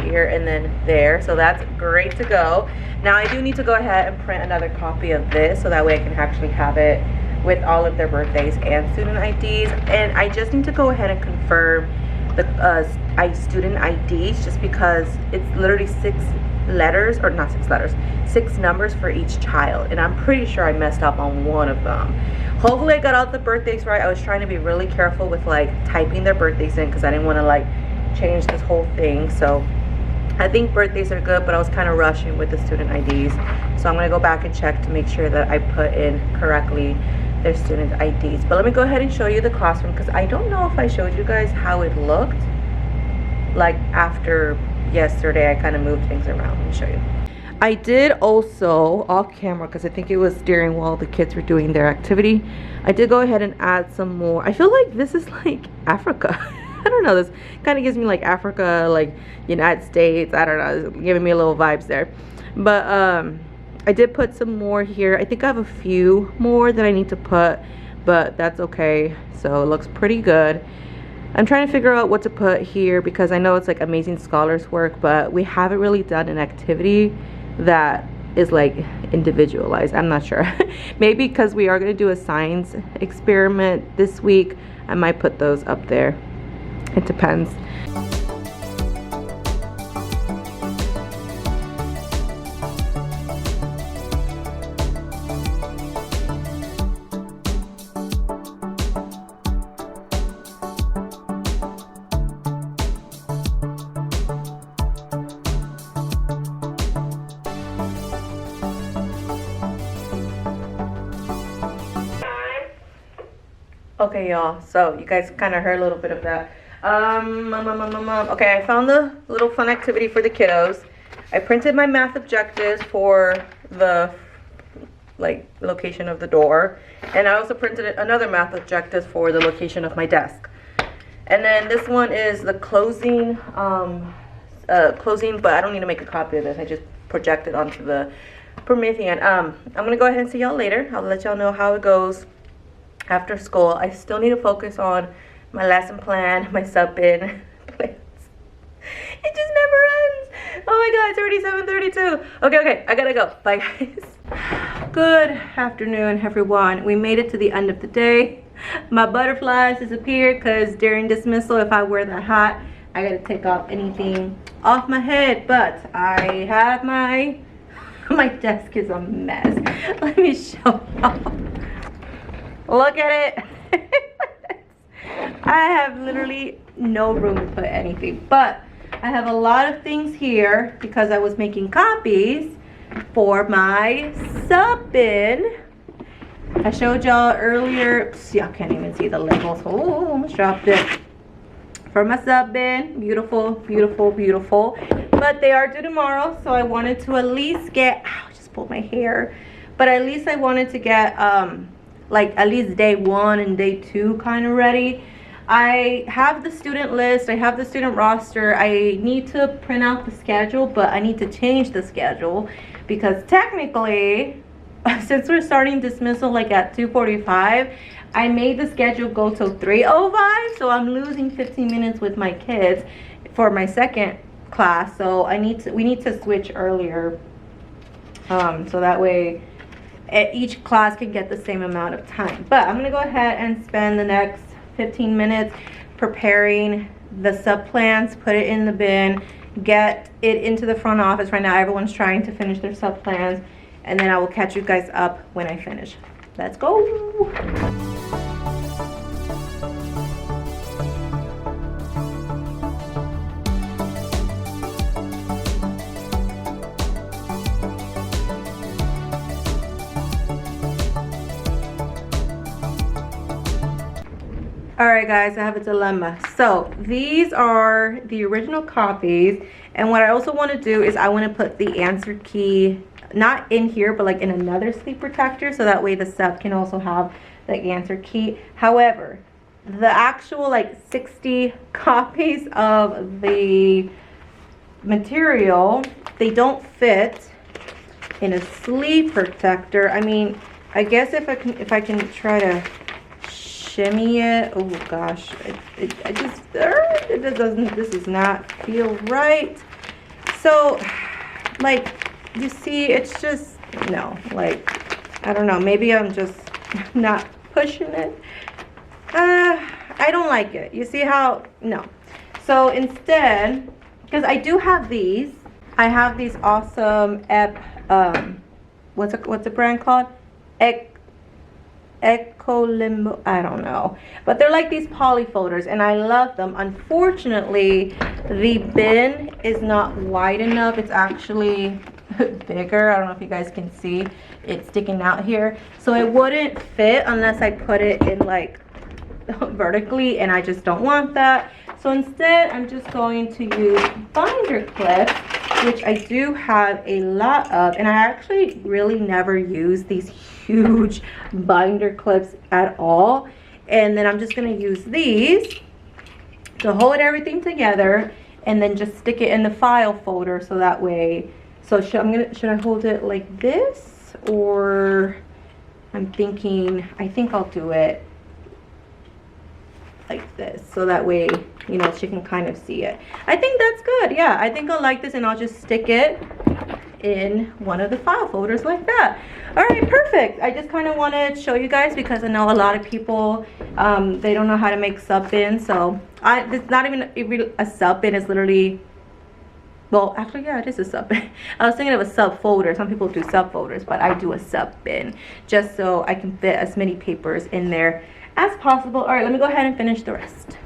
here and then there, so that's great to go. Now I do need to go ahead and print another copy of this so that way I can actually have it with all of their birthdays and student IDs. And I just need to go ahead and confirm the student IDs, just because it's literally 6 letters, or not 6 letters, 6 numbers for each child, and I'm pretty sure I messed up on one of them. Hopefully I got all the birthdays right. I was trying to be really careful with like typing their birthdays in because I didn't want to like change this whole thing. So I think birthdays are good, but I was kind of rushing with the student IDs, so I'm going to go back and check to make sure that I put in correctly their student IDs. But let me go ahead and show you the classroom, because I don't know if I showed you guys how it looked. like after yesterday, I kind of moved things around. Let me show you. I did also, off camera, because I think it was during while the kids were doing their activity, I did go ahead and add some more. I feel like this is like Africa. I don't know, this kind of gives me like Africa, like United States. I don't know, it's giving me a little vibes there. But I did put some more here. I think I have a few more that I need to put, but that's okay. So it looks pretty good. I'm trying to figure out what to put here because I know it's like Amazing Scholars work, but we haven't really done an activity that is like individualized. I'm not sure. Maybe because we are going to do a science experiment this week, I might put those up there. It depends. Okay, y'all, so you guys kind of heard a little bit of that. Okay, I found the little fun activity for the kiddos. I printed my math objectives for the like location of the door, and I also printed another math objectives for the location of my desk. And then this one is the closing, but I don't need to make a copy of this. I just project it onto the Promethean. I'm gonna go ahead and see y'all later. I'll let y'all know how it goes after school. I still need to focus on my lesson plan, my sub-in plans. It just never ends. Oh my god, it's already 7:32. Okay, I gotta go. Bye, guys. Good afternoon, everyone. We made it to the end of the day. My butterflies disappeared because during dismissal, if I wear that hat, I gotta take off anything off my head. But I have my desk is a mess. Let me show y'all. Look at it. I have literally no room to put anything, but I have a lot of things here because I was making copies for my sub-in. I showed y'all earlier. Y'all can't even see the labels. Oh, almost dropped it. For my sub-in. Beautiful, beautiful, beautiful. But they are due tomorrow, so I wanted to at least get, ow, I just pulled my hair. But at least I wanted to get like at least day 1 and day 2 kind of ready. I have the student list, I have the student roster. I need to print out the schedule, but I need to change the schedule because technically, since we're starting dismissal like at 2:45, I made the schedule go till 3:05, so I'm losing 15 minutes with my kids for my second class. So we need to switch earlier, so that way each class can get the same amount of time. But I'm gonna go ahead and spend the next 15 minutes preparing the sub plans, put it in the bin, get it into the front office. Right now everyone's trying to finish their sub plans, and then I will catch you guys up when I finish. Let's go. All right, guys, I have a dilemma. So these are the original copies, and what I also want to do is I want to put the answer key not in here, but like in another sleep protector, so that way the sub can also have the answer key. However, the actual like 60 copies of the material, they don't fit in a sleep protector. I mean, I guess if I can try to shimmy it. Oh gosh, this does not feel right. So like, you see, it's just, no, like, I don't know, maybe I'm just not pushing it. I don't like it. You see how, no. So instead, because I do have these, I have these awesome what's the brand called? Ecolimbo, I don't know, but they're like these poly folders and I love them. Unfortunately, the bin is not wide enough. It's actually bigger. I don't know if you guys can see it sticking out here, so it wouldn't fit unless I put it in like vertically, and I just don't want that. So So instead, I'm just going to use binder clips, which I do have a lot of, and I actually really never use these huge binder clips at all. And then I'm just gonna use these to hold everything together and then just stick it in the file folder so that way, so should I hold it like this, or I think I'll do it like this so that way, you know, she can kind of see it. I think that's good. Yeah, I think I'll like this, and I'll just stick it in one of the file folders like that. All right, perfect. I just kind of want to show you guys because I know a lot of people they don't know how to make sub bins. So it's not even a sub bin. It's literally, well, actually, yeah, it is a sub bin. I was thinking of a sub folder. Some people do sub folders, but I do a sub bin just so I can fit as many papers in there as possible. All right, let me go ahead and finish the rest.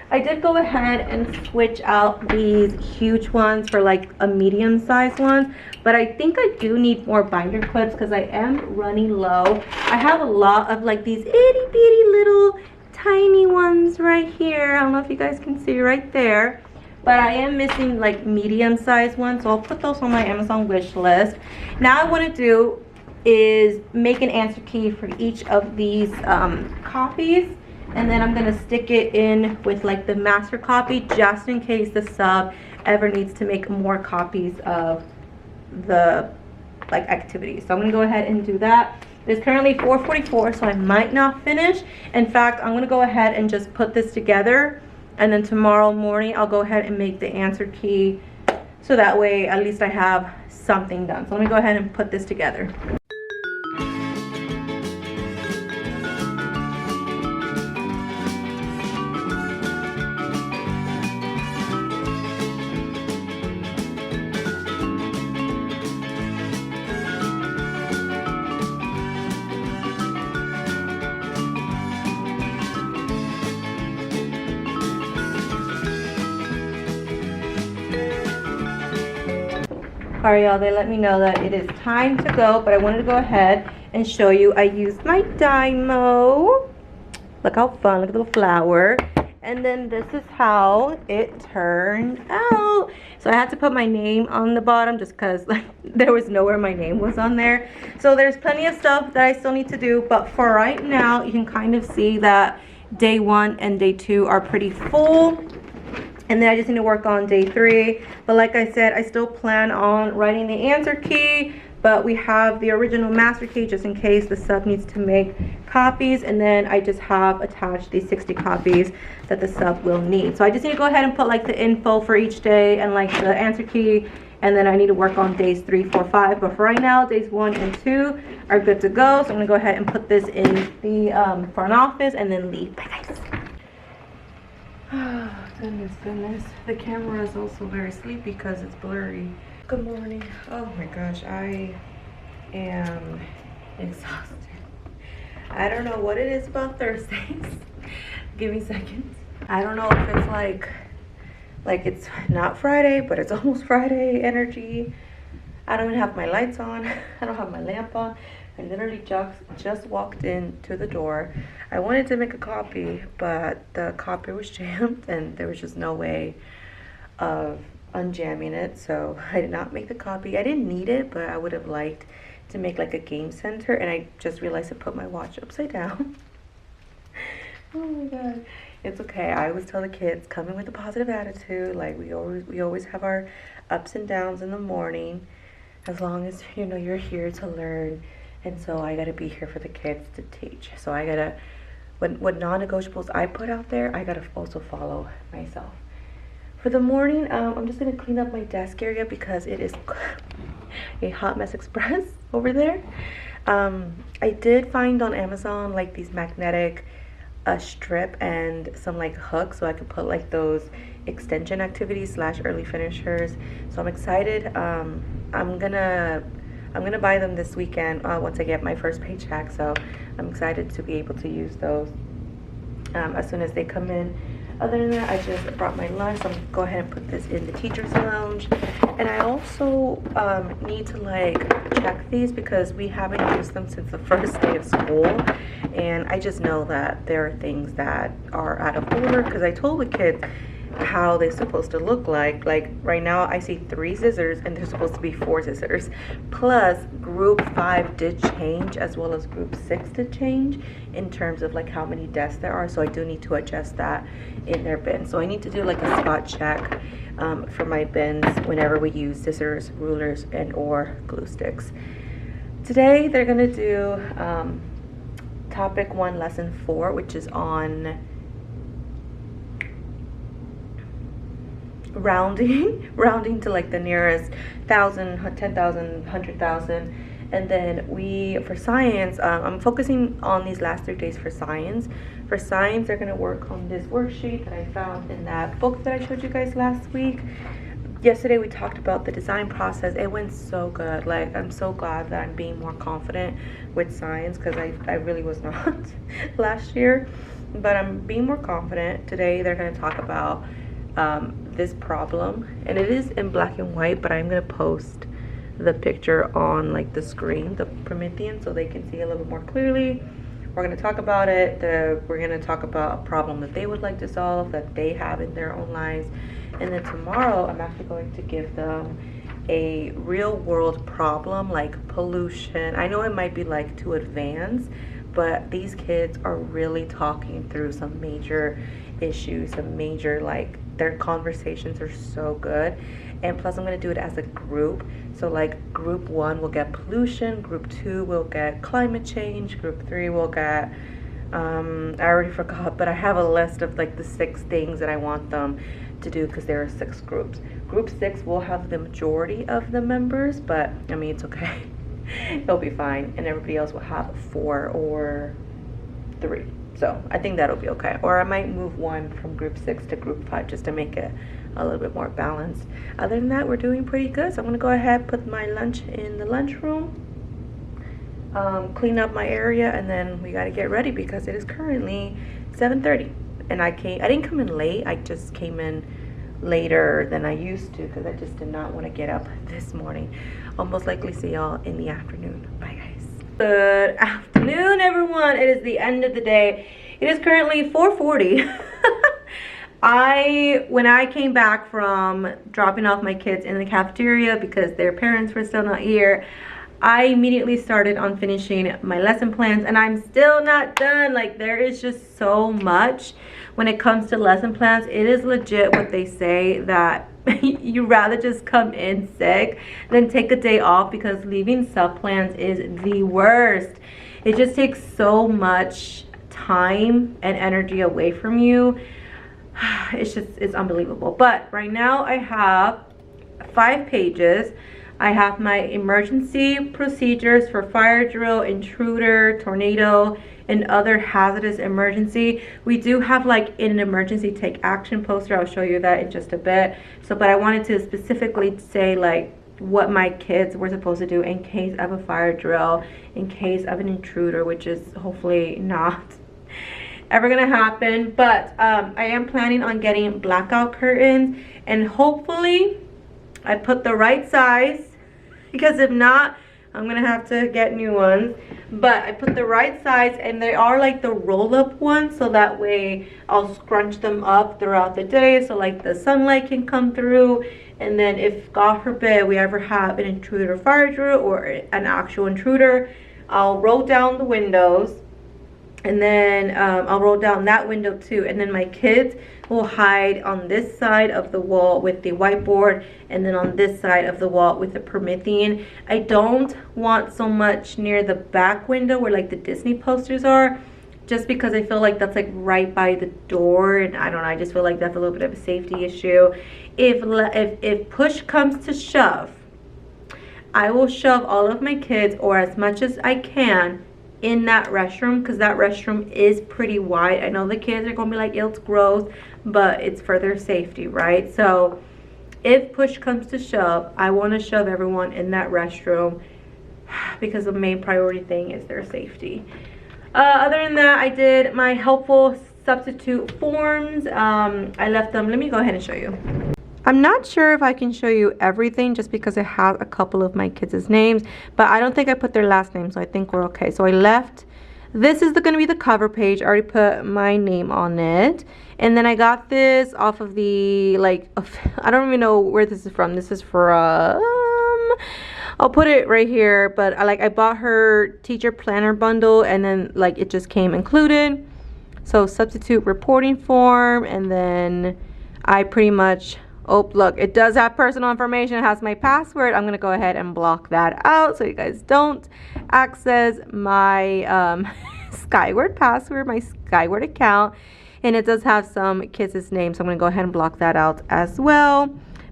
I did go ahead and switch out these huge ones for like a medium sized one, but I think I do need more binder clips because I am running low. I have a lot of like these itty bitty little tiny ones right here. I don't know if you guys can see right there, but I am missing like medium sized ones, so I'll put those on my Amazon wish list. Now I want to do is make an answer key for each of these copies. And then I'm gonna stick it in with like the master copy just in case the sub ever needs to make more copies of the like activity. So I'm gonna go ahead and do that. It's currently 4:44, so I might not finish. In fact, I'm gonna go ahead and just put this together, and then tomorrow morning I'll go ahead and make the answer key so that way at least I have something done. So let me go ahead and put this together. All right, y'all, they let me know that it is time to go, but I wanted to go ahead and show you. I used my Dymo. Look how fun, look at the little flower. And then this is how it turned out. So I had to put my name on the bottom just because like, there was nowhere my name was on there. So there's plenty of stuff that I still need to do, but for right now, you can kind of see that day 1 and day 2 are pretty full. And then I just need to work on day 3. But like I said, I still plan on writing the answer key, but we have the original master key just in case the sub needs to make copies. And then I just have attached these 60 copies that the sub will need. So I just need to go ahead and put like the info for each day and like the answer key. And then I need to work on days 3, 4, 5. But for right now, days 1 and 2 are good to go. So I'm gonna go ahead and put this in the front office and then leave. Bye guys. Oh, goodness. The camera is also very sleepy because it's blurry. Good morning. Oh my gosh, I am exhausted. I don't know what it is about Thursdays. Give me seconds. I don't know if it's like it's not Friday, but it's almost Friday energy. I don't even have my lights on. I don't have my lamp on. I literally just walked into the door. I wanted to make a copy, but the copier was jammed and there was just no way of unjamming it. So I did not make the copy. I didn't need it, but I would have liked to make like a game center, and I just realized I put my watch upside down. Oh my god. It's okay. I always tell the kids, come in with a positive attitude. Like we always have our ups and downs in the morning, as long as you know you're here to learn. And so I gotta be here for the kids to teach. So I gotta, what non-negotiables I put out there, I gotta also follow myself. For the morning, I'm just gonna clean up my desk area because it is a hot mess express over there. I did find on Amazon like these magnetic a strip and some like hooks so I could put like those extension activities slash early finishers. So I'm excited. I'm gonna buy them this weekend once I get my first paycheck. So I'm excited to be able to use those as soon as they come in. Other than that, I just brought my lunch. So I'm gonna go ahead and put this in the teacher's lounge. And I also need to like check these because we haven't used them since the first day of school. And I just know that there are things that are out of order because I told the kids how they're supposed to look like. Like right now I see 3 scissors and there's supposed to be 4 scissors. Plus group 5 did change as well as group 6 did change in terms of like how many desks there are. So I do need to adjust that in their bin. So I need to do like a spot check for my bins whenever we use scissors, rulers, and or glue sticks. Today they're gonna do topic 1 lesson 4, which is on rounding to like the nearest 1,000, 10,000, 100,000. And then for science, I'm focusing on these last 3 days for science. For science, they're gonna work on this worksheet that I found in that book that I showed you guys last week. Yesterday we talked about the design process. It went so good. Like, I'm so glad that I'm being more confident with science because I really was not last year, but I'm being more confident. Today they're going to talk about this problem, and it is in black and white, but I'm going to post the picture on like the screen, the Promethean, so they can see a little bit more clearly. We're going to talk about it. We're going to talk about a problem that they would like to solve, that they have in their own lives. And then tomorrow I'm actually going to give them a real world problem like pollution. I know it might be like too advanced, but these kids are really talking through some major issues, some major, like, their conversations are so good. And plus I'm going to do it as a group. So like group 1 will get pollution, group 2 will get climate change, group 3 will get I already forgot, but I have a list of like the 6 things that I want them to do because there are 6 groups. Group 6 will have the majority of the members, but I mean, it's okay. It'll be fine. And everybody else will have 4 or 3. So I think that'll be okay. Or I might move 1 from group 6 to group 5 just to make it a little bit more balanced. Other than that, we're doing pretty good. So I'm gonna go ahead, put my lunch in the lunchroom, clean up my area, and then we gotta get ready because it is currently 7:30. And I didn't come in late. I just came in later than I used to because I just did not want to get up this morning. I'll most likely see y'all in the afternoon. Bye guys. Good afternoon, everyone. It is the end of the day. It is currently 4:40. When I came back from dropping off my kids in the cafeteria because their parents were still not here, I immediately started on finishing my lesson plans, and I'm still not done. Like, there is just so much when it comes to lesson plans. It is legit what they say, that you rather just come in sick than take a day off, because leaving sub plans is the worst. It just takes so much time and energy away from you. It's unbelievable. But right now I have 5 pages. I have my emergency procedures for fire drill, intruder, tornado, and other hazardous emergency. We do have like an emergency take action poster. I'll show you that in just a bit. So, but I wanted to specifically say like what my kids were supposed to do in case of a fire drill, in case of an intruder, which is hopefully not ever gonna happen. But I am planning on getting blackout curtains, and hopefully I put the right size, because if not, I'm gonna have to get new ones. But I put the right size, and they are like the roll-up ones, so that way I'll scrunch them up throughout the day so like the sunlight can come through. And then if God forbid we ever have an intruder fire drill or an actual intruder, I'll roll down the windows, and then I'll roll down that window too, and then my kids will hide on this side of the wall with the whiteboard, and then on this side of the wall with the Promethean. I don't want so much near the back window where like the Disney posters are, just because I feel like that's like right by the door, and I don't know, I just feel like that's a little bit of a safety issue. If push comes to shove, I will shove all of my kids, or as much as I can, in that restroom, because that restroom is pretty wide. I know the kids are gonna be like, it's gross, but it's for their safety, right? So if push comes to shove, I want to shove everyone in that restroom because the main priority thing is their safety. Other than that, I did my helpful substitute forms. I left them. Let me go ahead and show you. I'm not sure if I can show you everything just because it has a couple of my kids' names, but I don't think I put their last name, so I think we're okay. So I left, this is going to be the cover page. I already put my name on it. And then I got this off of the, like, I don't even know where this is from. This is from, I'll put it right here, but I bought her teacher planner bundle, and then like it just came included. So substitute reporting form, and then I pretty much, oh look, it does have personal information, it has my password. I'm gonna go ahead and block that out so you guys don't access my Skyward password, my Skyward account. And it does have some kids' names, so I'm gonna go ahead and block that out as well.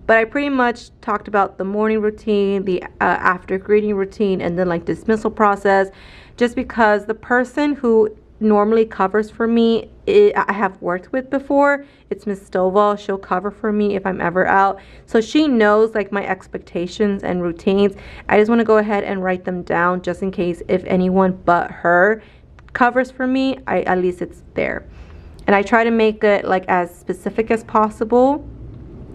But I pretty much talked about the morning routine, the after greeting routine, and then like dismissal process, just because the person who normally covers for me, I have worked with before. It's Miss Stovall. She'll cover for me if I'm ever out. So she knows like my expectations and routines. I just want to go ahead and write them down just in case if anyone but her covers for me, at least it's there. And I try to make it like as specific as possible.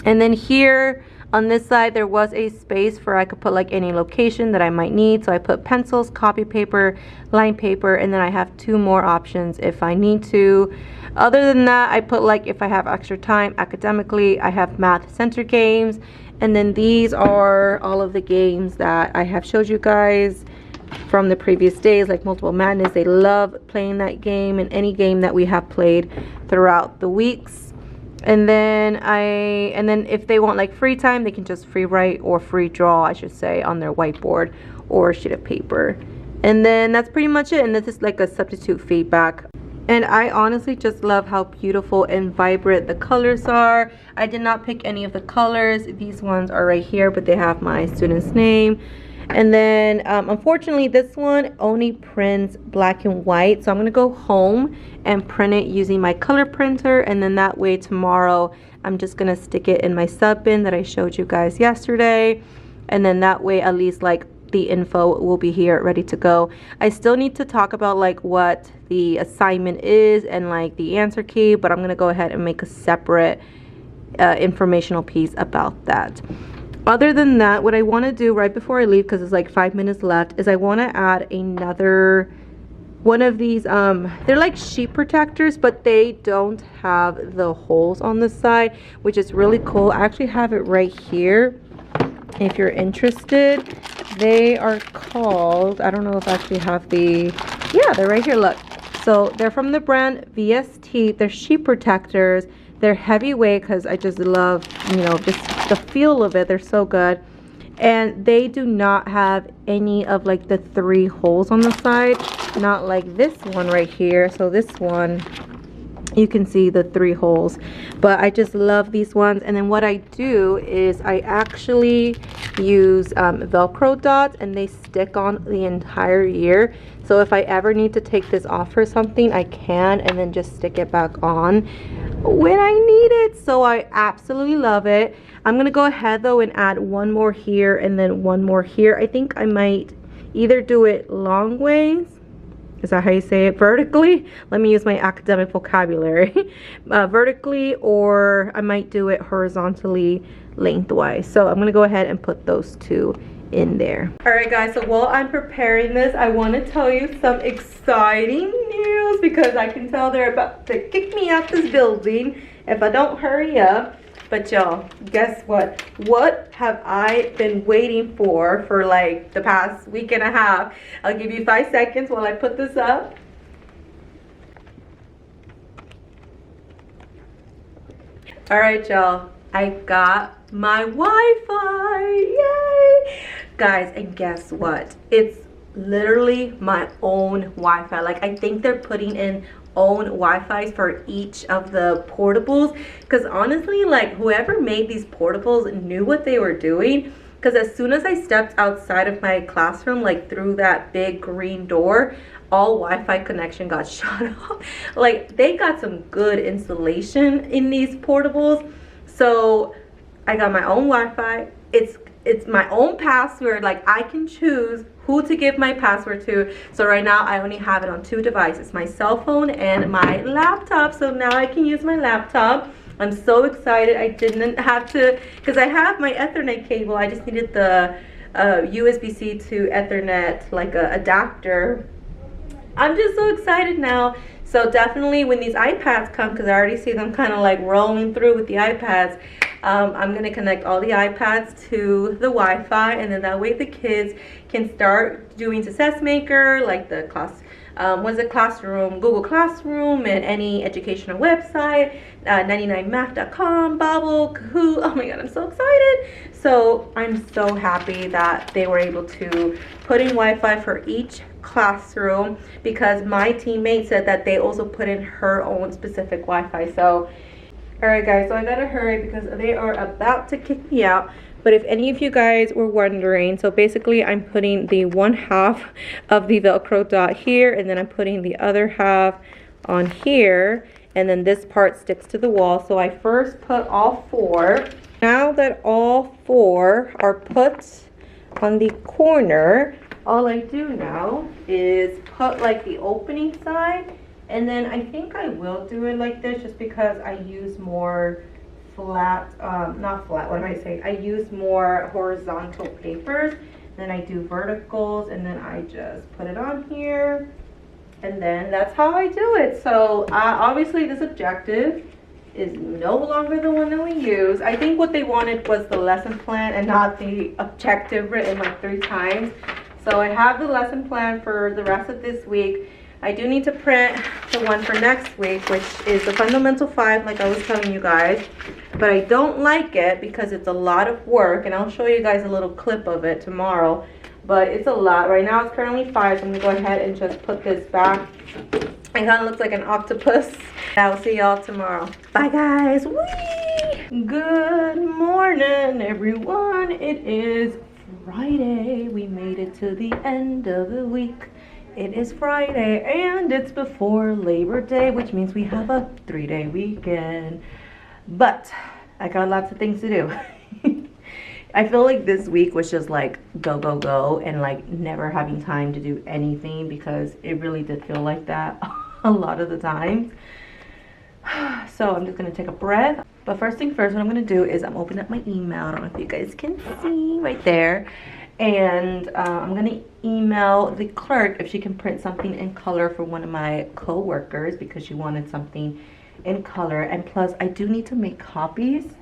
And then here on this side, there was a space for I could put like any location that I might need. So I put pencils, copy paper, line paper, and then I have 2 more options if I need to. Other than that, I put like if I have extra time academically, I have math center games. And then these are all of the games that I have showed you guys from the previous days, like Multiple Madness. They love playing that game, and any game that we have played throughout the weeks. And then if they want like free time, they can just free write or free draw, I should say, on their whiteboard or sheet of paper. And then that's pretty much it. And this is like a substitute feedback. And I honestly just love how beautiful and vibrant the colors are. I did not pick any of the colors. These ones are right here, but they have my student's name. And then unfortunately this one only prints black and white, so I'm gonna go home and print it using my color printer, and then that way tomorrow I'm just gonna stick it in my sub bin that I showed you guys yesterday, and then that way at least like the info will be here ready to go. I still need to talk about like what the assignment is and like the answer key, but I'm gonna go ahead and make a separate informational piece about that. Other than that, what I want to do right before I leave, because it's like 5 minutes left, is I want to add another one of these. They're like sheet protectors, but they don't have the holes on the side, which is really cool. I actually have it right here if you're interested. They are called, I don't know if I actually have the, yeah, they're right here, look. So they're from the brand VST. They're sheet protectors. They're heavyweight because I just love, you know, just the feel of it. They're so good. And they do not have any of like the 3 holes on the side. Not like this one right here. So this one, you can see the 3 holes. But I just love these ones. And then what I do is I actually use Velcro dots, and they stick on the entire year. So if I ever need to take this off or something, I can, and then just stick it back on when I need it. So I absolutely love it. I'm gonna go ahead though and add 1 more here and then 1 more here. I think I might either do it long ways, is that how you say it, vertically? Let me use my academic vocabulary. Vertically, or I might do it horizontally lengthwise. So I'm gonna go ahead and put those 2 in there. All right guys, so while I'm preparing this, I want to tell you some exciting news, because I can tell they're about to kick me out this building if I don't hurry up. But y'all, guess what? What have I been waiting for like the past week and a half? I'll give you 5 seconds while I put this up. All right, y'all, I got my Wi-Fi, yay! Guys, and guess what? It's literally my own Wi-Fi. Like, I think they're putting in own Wi-Fi for each of the portables, because honestly, like, whoever made these portables knew what they were doing. Because as soon as I stepped outside of my classroom, like through that big green door, all Wi-Fi connection got shut off. Like, they got some good installation in these portables. So I got my own Wi-Fi. It's my own password. Like, I can choose who to give my password to. So right now I only have it on 2 devices, my cell phone and my laptop. So now I can use my laptop. I'm so excited. I didn't have to, because I have my Ethernet cable. I just needed the USB-C to Ethernet, like a adapter. I'm just so excited now. So definitely when these iPads come, because I already see them kind of like rolling through with the iPads, I'm going to connect all the iPads to the Wi-Fi, and then that way the kids can start doing success maker, like the classroom, Google Classroom, and any educational website, 99math.com, Babbel, Kahoot. Oh my god, I'm so excited. So I'm so happy that they were able to put in Wi-Fi for each classroom, because my teammate said that they also put in her own specific Wi-Fi. So alright guys, so I gotta hurry because they are about to kick me out. But if any of you guys were wondering, so basically I'm putting the 1/2 of the Velcro dot here, and then I'm putting the other half on here, and then this part sticks to the wall. So I first put all 4. Now that all 4 are put on the corner, all I do now is put like the opening side, and then I think I will do it like this just because I use more flat, not flat, what am I saying? I use more horizontal papers, then I do verticals, and then I just put it on here, and then that's how I do it. So obviously this objective is no longer the one that we use. I think what they wanted was the lesson plan and not the objective written like 3 times. So I have the lesson plan for the rest of this week. I do need to print the one for next week, which is the Fundamental 5, like I was telling you guys. But I don't like it because it's a lot of work, and I'll show you guys a little clip of it tomorrow. But it's a lot. Right now it's currently 5, so I'm going to go ahead and just put this back. It kind of looks like an octopus. I'll see y'all tomorrow. Bye, guys. Whee! Good morning, everyone. It is Friday. We made it to the end of the week. It is Friday, and it's before Labor Day, which means we have a 3-day weekend. But I got lots of things to do. I feel like this week was just like go, go, go, and like never having time to do anything, because it really did feel like that a lot of the times. So I'm just gonna take a breath. But first thing first, what I'm gonna do is I'm opening up my email. I don't know if you guys can see right there. And I'm gonna email the clerk if she can print something in color for one of my co-workers, because she wanted something in color. And plus I do need to make copies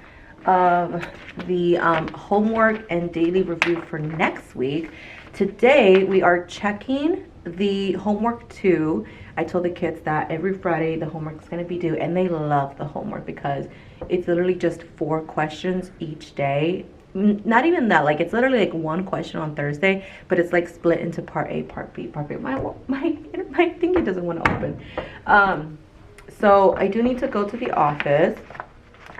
of the homework and daily review for next week. Today we are checking the homework 2. I told the kids that every Friday the homework is going to be due, and they love the homework because it's literally just 4 questions each day. Not even that, like it's literally like 1 question on Thursday, but it's like split into part A, part B, part B. My thing, it doesn't want to open. So I do need to go to the office.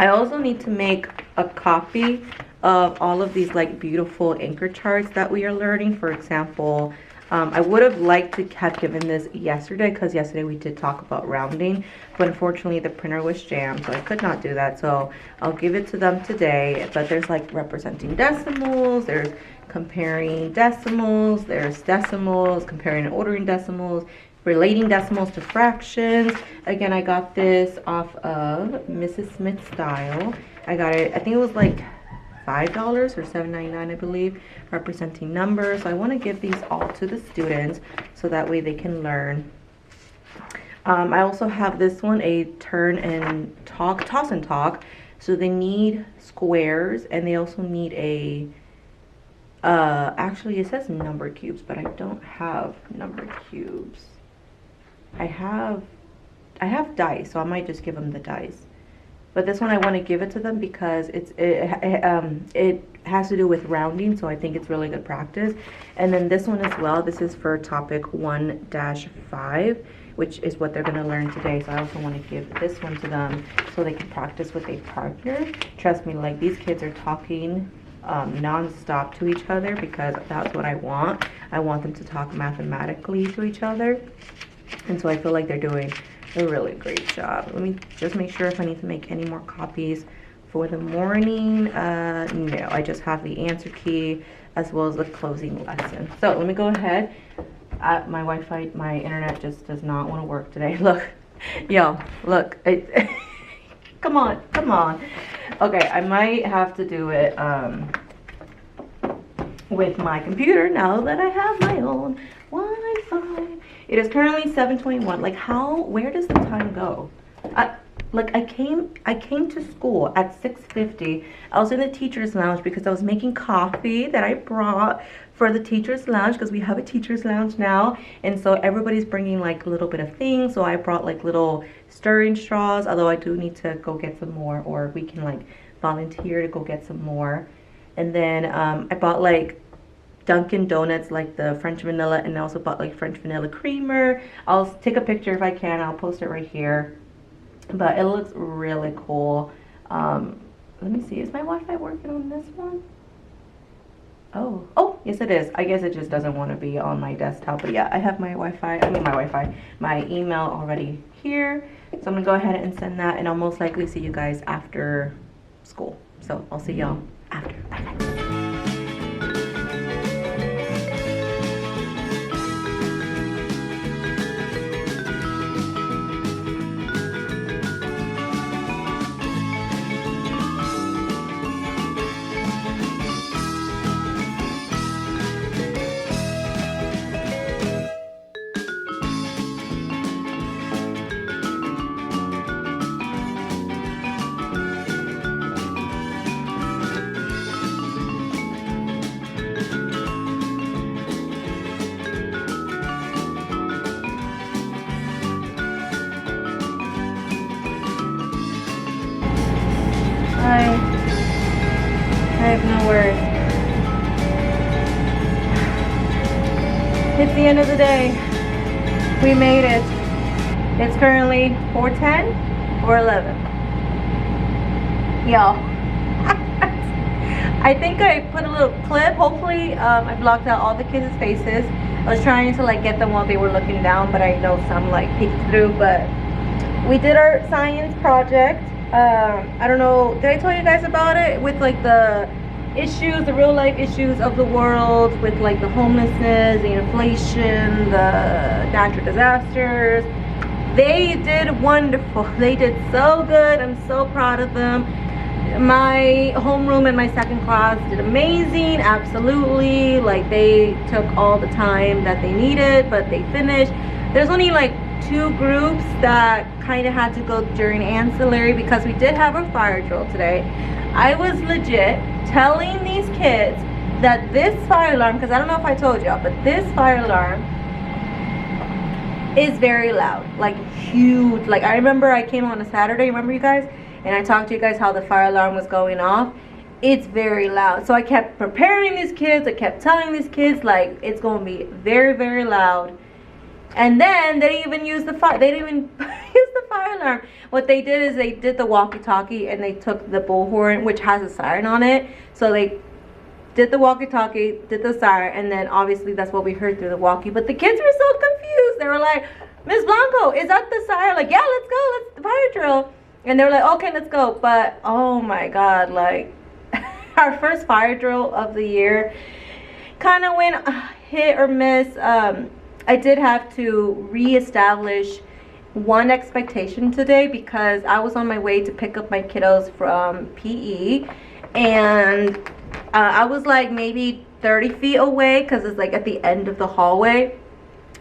I also need to make a copy of all of these like beautiful anchor charts that we are learning. For example, I would have liked to have given this yesterday, because yesterday we did talk about rounding, but unfortunately the printer was jammed, so I could not do that. So I'll give it to them today. But there's like representing decimals, there's comparing decimals, there's decimals, comparing and ordering decimals, relating decimals to fractions. Again, I got this off of Mrs. Smith's Style. I got it, I think it was like $5 or $7.99, I believe, representing numbers. So I want to give these all to the students so that way they can learn. I also have this one, a turn and talk, toss and talk. So they need squares, and they also need a actually it says number cubes, but I don't have number cubes. I have dice, so I might just give them the dice. But this one I want to give it to them because it has to do with rounding, so I think it's really good practice. And then this one as well, this is for topic 1-5, which is what they're going to learn today. So I also want to give this one to them so they can practice with a partner. Trust me, like these kids are talking non-stop to each other, because that's what I want. I want them to talk mathematically to each other. And so I feel like they're doing a really great job. Let me just make sure if I need to make any more copies for the morning. No, I just have the answer key as well as the closing lesson. So let me go ahead. My Wi-Fi, my internet just does not want to work today. Look, y'all, look. Come on, come on. Okay, I might have to do it with my computer now that I have my own Wi-Fi. It is currently 7:21. Like, where does the time go? I came to school at 6:50. I was in the teacher's lounge because I was making coffee that I brought for the teacher's lounge, because we have a teacher's lounge now, and so everybody's bringing like a little bit of things. So I brought like little stirring straws, although I do need to go get some more, or we can like volunteer to go get some more. And then I bought like Dunkin' Donuts, like the French vanilla, and I also bought like French vanilla creamer. I'll take a picture if I can. I'll post it right here. But it looks really cool. Let me see, is my Wi-Fi working on this one? Oh, yes it is. I guess it just doesn't want to be on my desktop. But yeah, I have my my email already here. So I'm gonna go ahead and send that, and I'll most likely see you guys after school. So I'll see y'all after. Bye. I have no words. It's the end of the day. We made it. It's currently 4:10 or 11. Y'all. I think I put a little clip. Hopefully I blocked out all the kids' faces. I was trying to like get them while they were looking down, but I know some like peeked through. But we did our science project. I don't know, did I tell you guys about it? With like the issues, the real life issues of the world, with like the homelessness, the inflation, the natural disasters. They did wonderful. They did so good. I'm so proud of them. My homeroom and my second class did amazing. Absolutely. Like, they took all the time that they needed, but they finished. There's only like 2 groups that kind of had to go during ancillary, because we did have a fire drill today. I was legit telling these kids that this fire alarm, because I don't know if I told y'all, but this fire alarm is very loud, like huge. Like, I remember I came on a Saturday, remember you guys, and I talked to you guys how the fire alarm was going off. It's very loud. So I kept preparing these kids. I kept telling these kids like it's going to be very, very loud. And then they didn't even use the fire. They didn't even use the fire alarm. What they did is they did the walkie-talkie, and they took the bullhorn, which has a siren on it. So they did the walkie-talkie, did the siren, and then obviously that's what we heard through the walkie. But the kids were so confused. They were like, "Miss Blanco, is that the siren?" Like, "Yeah, let's go. Let's the fire drill." And they were like, "Okay, let's go." But oh my God, like our first fire drill of the year kind of went hit or miss. I did have to reestablish one expectation today, because I was on my way to pick up my kiddos from PE, and I was like maybe 30 feet away, because it's like at the end of the hallway.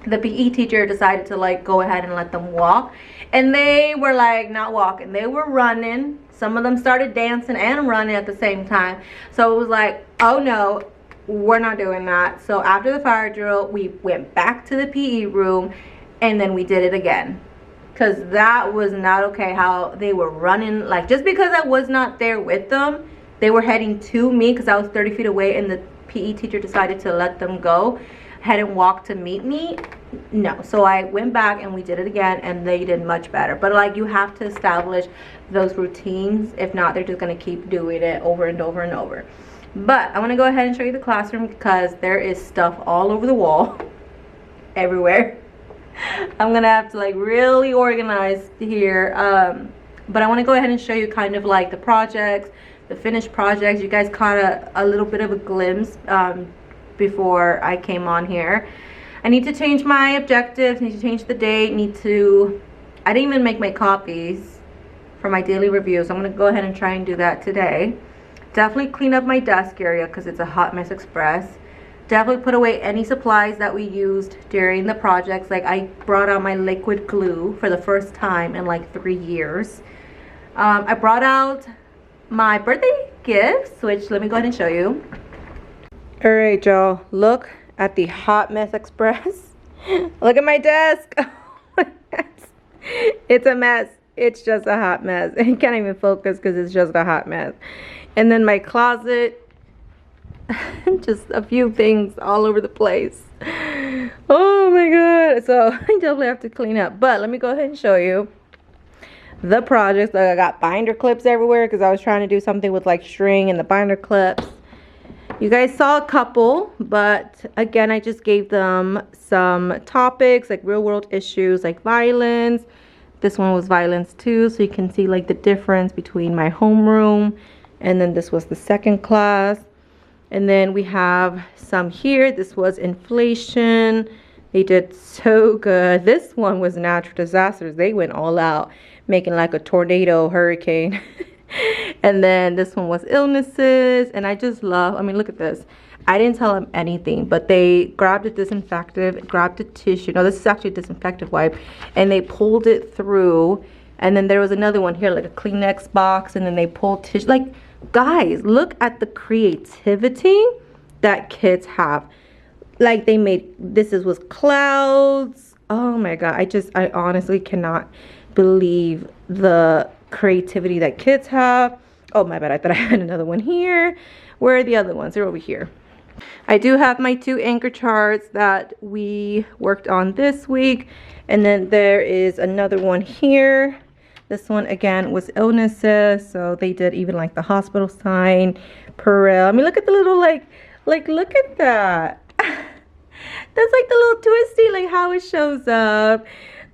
The PE teacher decided to like go ahead and let them walk, and they were like not walking, they were running. Some of them started dancing and running at the same time. So it was like, oh no, we're not doing that. So after the fire drill, we went back to the PE room, and then we did it again, because that was not okay how they were running. Like, just because I was not there with them, they were heading to me because I was 30 feet away, and the PE teacher decided to let them go ahead and walk to meet me. No. So I went back and we did it again, and they did much better. But like, you have to establish those routines. If not, they're just going to keep doing it over and over and over. But I want to go ahead and show you the classroom because there is stuff all over the wall, everywhere. I'm gonna have to like really organize here, but I want to go ahead and show you kind of like the projects, the finished projects. You guys caught a little bit of a glimpse before I came on here. I need to change my objectives, need to change the date, I didn't even make my copies for my daily review, so I'm gonna go ahead and try and do that today. Definitely clean up my desk area because it's a hot mess express. Definitely put away any supplies that we used during the projects. Like I brought out my liquid glue for the first time in like 3 years. I brought out my birthday gifts, which let me go ahead and show you. All right, y'all, look at the hot mess express. Look at my desk. It's a mess. It's just a hot mess. I can't even focus because it's just a hot mess. And then my closet, just a few things all over the place. Oh my god. So I definitely have to clean up. But let me go ahead and show you the projects. Like I got binder clips everywhere because I was trying to do something with like string and the binder clips. You guys saw a couple, but again, I just gave them some topics like real world issues like violence. This one was violence too, so you can see like the difference between my homeroom and then this was the second class. And then we have some here. This was inflation. They did so good. This one was natural disasters. They went all out, making like a tornado, hurricane. And then this one was illnesses. And I just love, I mean, look at this. I didn't tell them anything, but they grabbed a disinfectant, grabbed a tissue. No, this is actually a disinfectant wipe. And they pulled it through. And then there was another one here, like a Kleenex box. And then they pulled tissue. Like, guys, look at the creativity that kids have. Like they made, was clouds. Oh my god, I honestly cannot believe the creativity that kids have. Oh my bad, I thought I had another one here. Where are the other ones? They're over here. I do have my 2 anchor charts that we worked on this week, and then there is another one here. This one again was illnesses, so they did even like the hospital sign, Perel. I mean, look at the little like look at that. That's like the little twisty, like how it shows up.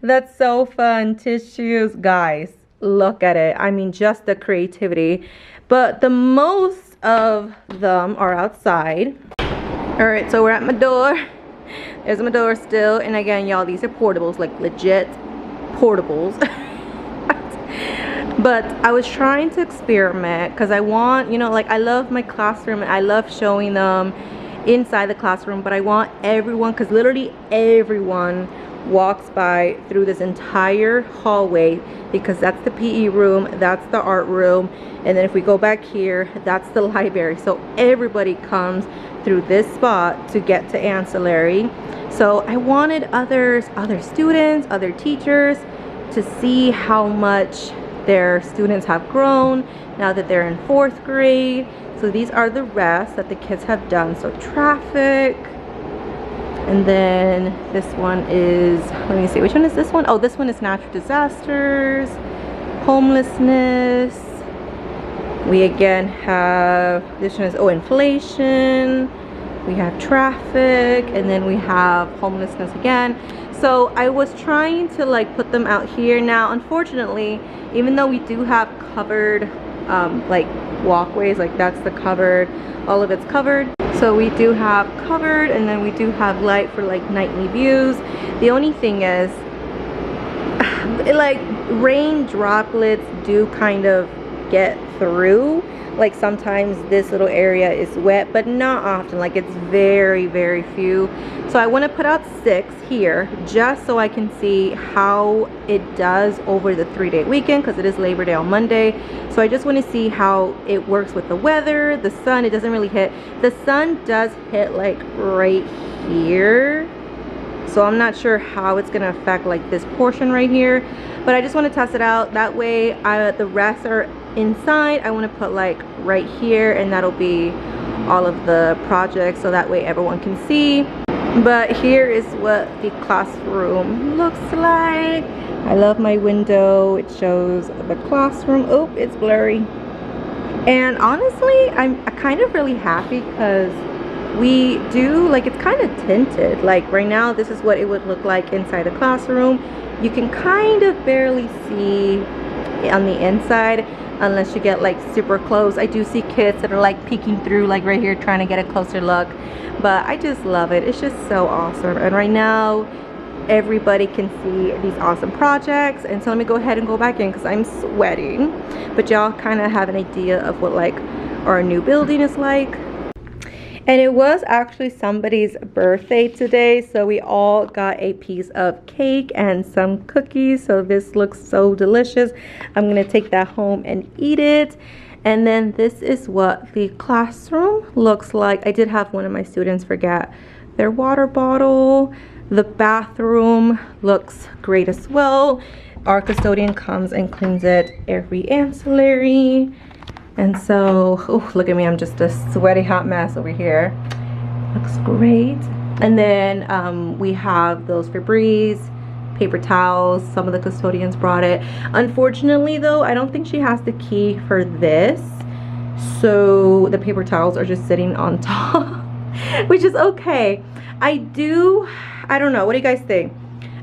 That's so fun. Tissues, guys, look at it. I mean, just the creativity. But the most of them are outside. All right, so we're at my door. There's my door still, and again, y'all, these are portables, like legit portables. But I was trying to experiment because I want, you know, like I love my classroom and I love showing them inside the classroom, but I want everyone, because literally everyone walks by through this entire hallway, because that's the PE room, that's the art room, and then if we go back here, that's the library. So everybody comes through this spot to get to ancillary. So I wanted other students, other teachers to see how much their students have grown now that they're in 4th grade. So these are the rests that the kids have done. So traffic, and then this one is, let me see, which one is this one? Oh, this one is natural disasters, homelessness. We again have, this one is, oh, inflation. We have traffic, and then we have homelessness again. So I was trying to like put them out here. Now, unfortunately, even though we do have covered like walkways, like that's the covered, all of it's covered. So we do have covered, and then we do have light for like nightly views. The only thing is, like rain droplets do kind of get through. Like sometimes this little area is wet, but not often. Like it's very, very few. So I want to put out 6 here just so I can see how it does over the 3-day weekend, because it is Labor Day on Monday. So I just want to see how it works with the weather, the sun. It doesn't really hit. The sun does hit like right here. So I'm not sure how it's going to affect like this portion right here. But I just want to test it out. That way the rest are inside. I want to put like right here, and that'll be all of the projects, so that way everyone can see. But here is what the classroom looks like. I love my window. It shows the classroom. Oh, it's blurry. And honestly, I'm kind of really happy because we do, like, it's kind of tinted. Like right now, this is what it would look like inside the classroom. You can kind of barely see on the inside unless you get like super close. I do see kids that are like peeking through, like right here, trying to get a closer look. But I just love it. It's just so awesome. And right now, everybody can see these awesome projects. And so let me go ahead and go back in because I'm sweating. But y'all kind of have an idea of what like our new building is like. And it was actually somebody's birthday today, so we all got a piece of cake and some cookies. So this looks so delicious. I'm gonna take that home and eat it. And then this is what the classroom looks like. I did have one of my students forget their water bottle. The bathroom looks great as well. Our custodian comes and cleans it every ancillary. And so, oh, look at me, I'm just a sweaty hot mess over here. Looks great. And then we have those Febreze, paper towels. Some of the custodians brought it. Unfortunately though, I don't think she has the key for this. So the paper towels are just sitting on top, which is okay. I don't know, what do you guys think?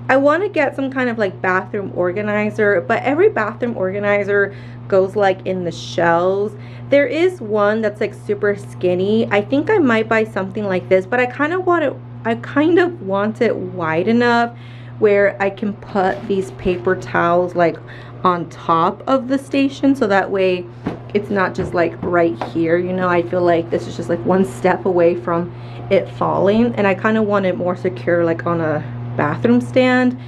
I want to get some kind of like bathroom organizer, but every bathroom organizer goes like in the shelves. There is one that's like super skinny. I think I might buy something like this, but I kind of want it wide enough where I can put these paper towels like on top of the station, so that way it's not just like right here, you know. I feel like this is just like one step away from it falling, and I kind of want it more secure like on a bathroom stand.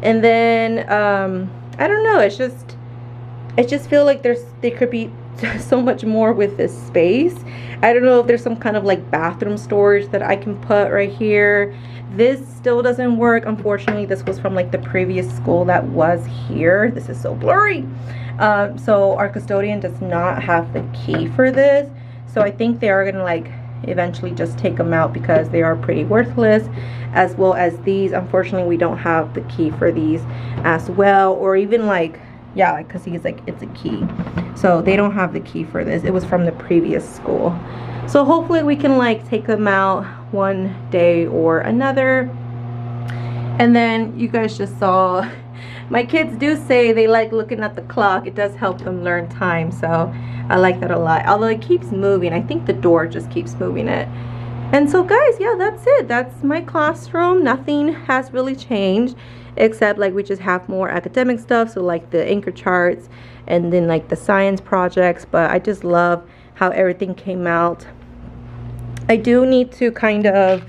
And then I don't know, I just feel like there could be so much more with this space. I don't know if there's some kind of like bathroom storage that I can put right here. This still doesn't work, unfortunately. This was from like the previous school that was here. This is so blurry. So our custodian does not have the key for this, so I think they are gonna like eventually just take them out because they are pretty worthless, as well as these. Unfortunately, we don't have the key for these as well, or even like, yeah, like, because he's like, it's a key, so they don't have the key for this. It was from the previous school, so hopefully we can like take them out one day or another. And then you guys just saw my kids do say they like looking at the clock. It does help them learn time, so I like that a lot. Although it keeps moving, I think the door just keeps moving it. And so guys, yeah, that's it. That's my classroom. Nothing has really changed, except like we just have more academic stuff, so like the anchor charts and then like the science projects. But I just love how everything came out. I do need to kind of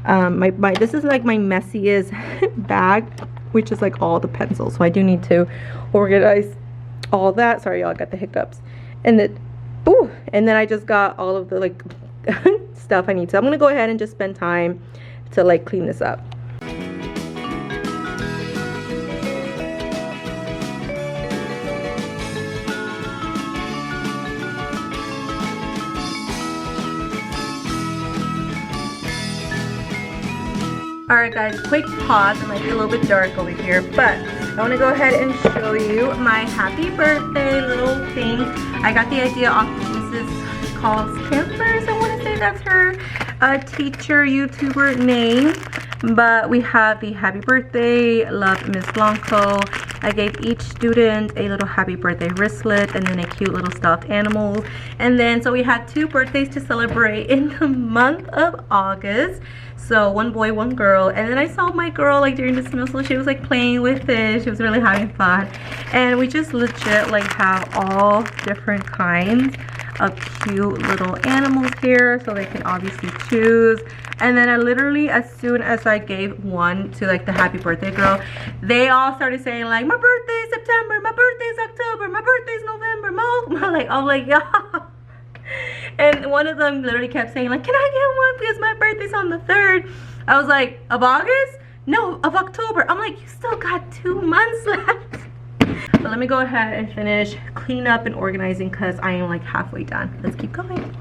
this is like my messiest bag, which is like all the pencils, so I do need to organize all that. Sorry y'all, I got the hiccups. And then I just got all of the like stuff I need. So I'm gonna go ahead and just spend time to like clean this up. Alright guys, quick pause. It might be a little bit dark over here, but I want to go ahead and show you my happy birthday little thing. I got the idea off of Mrs. Calls Campers. I want to say that's her teacher YouTuber name. But we have the happy birthday, love Miss Blanco. I gave each student a little happy birthday wristlet and then a cute little stuffed animal. And then so we had 2 birthdays to celebrate in the month of August. So 1 boy, 1 girl. And then I saw my girl like during the semester, she was like playing with it. She was really having fun. And we just legit like have all different kinds of cute little animals here, so they can obviously choose. And then I literally, as soon as I gave one to like the happy birthday girl, they all started saying like, my birthday's September, my birthday's October, my birthday's November, I'm like, yeah. And one of them literally kept saying like, can I get one because my birthday's on the 3rd? I was like, of August? No, of October. I'm like, you still got 2 months left. But let me go ahead and finish cleaning up and organizing because I am like halfway done. Let's keep going.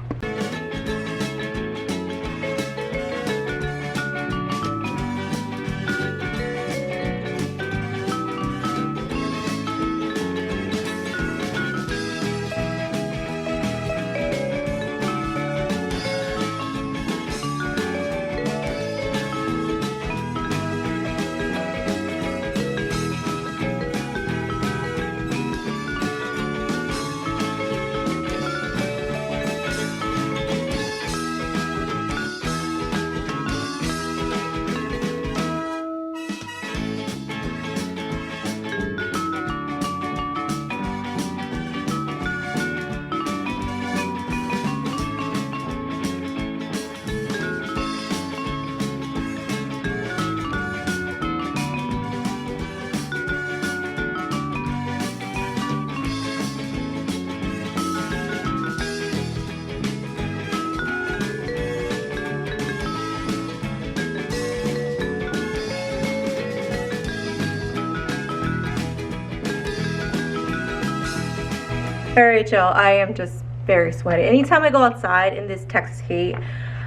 All right, y'all, I am just very sweaty. Anytime I go outside in this Texas heat,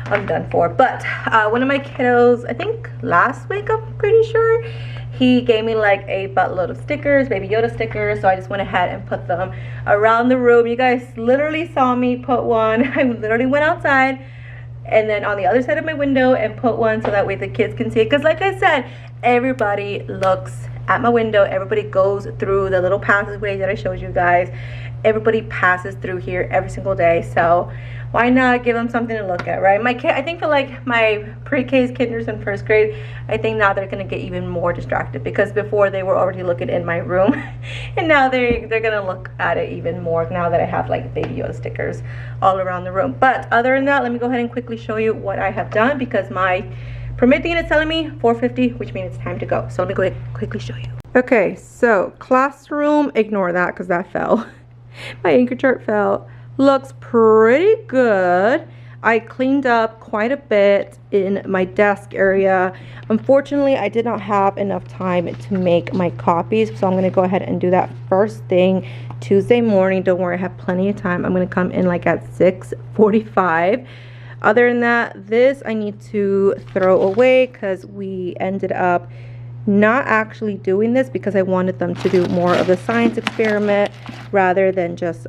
I'm done for. But one of my kiddos, I think last week, I'm pretty sure, he gave me like a buttload of stickers, Baby Yoda stickers. So I just went ahead and put them around the room. You guys literally saw me put one. I literally went outside and then on the other side of my window and put one so that way the kids can see it. Because like I said, everybody looks at my window. Everybody goes through the little passageway that I showed you guys. Everybody passes through here every single day, so why not give them something to look at, right? My kid, I think for like my pre-K's, kinders, and first grade, I think now they're gonna get even more distracted, because before they were already looking in my room and now they're gonna look at it even more now that I have like Baby Yoda stickers all around the room. But other than that, let me go ahead and quickly show you what I have done, because my permit thing is telling me 4:50, which means it's time to go. So let me go ahead and quickly show you. Okay, so classroom, ignore that because that fell. My anchor chart fell. Looks pretty good. I cleaned up quite a bit in my desk area. Unfortunately, I did not have enough time to make my copies, so I'm going to go ahead and do that first thing Tuesday morning. Don't worry, I have plenty of time. I'm going to come in like at 6:45. Other than that, this I need to throw away because we ended up not actually doing this because I wanted them to do more of the science experiment rather than just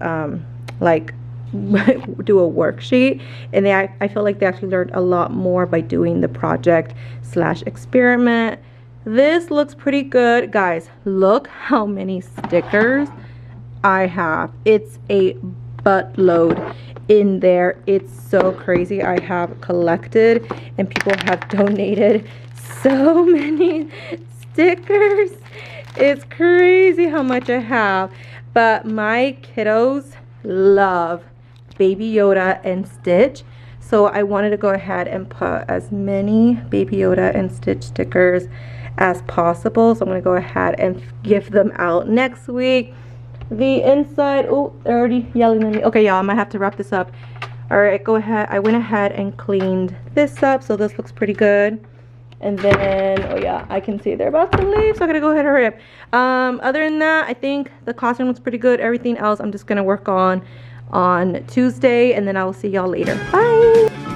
like do a worksheet. And I feel like they actually learned a lot more by doing the project / experiment. This looks pretty good. Guys, look how many stickers I have. It's a buttload in there. It's so crazy. I have collected and people have donated so many stickers. It's crazy how much I have. But my kiddos love Baby Yoda and Stitch, so I wanted to go ahead and put as many Baby Yoda and Stitch stickers as possible. So I'm going to go ahead and give them out next week. The inside, oh, they're already yelling at me. Okay, y'all, I might have to wrap this up. All right, go ahead. I went ahead and cleaned this up, so this looks pretty good. And then, oh yeah, I can see they're about to leave, so I gotta go ahead and hurry up. Other than that, I think the classroom looks pretty good. Everything else I'm just gonna work on Tuesday, and then I will see y'all later. Bye.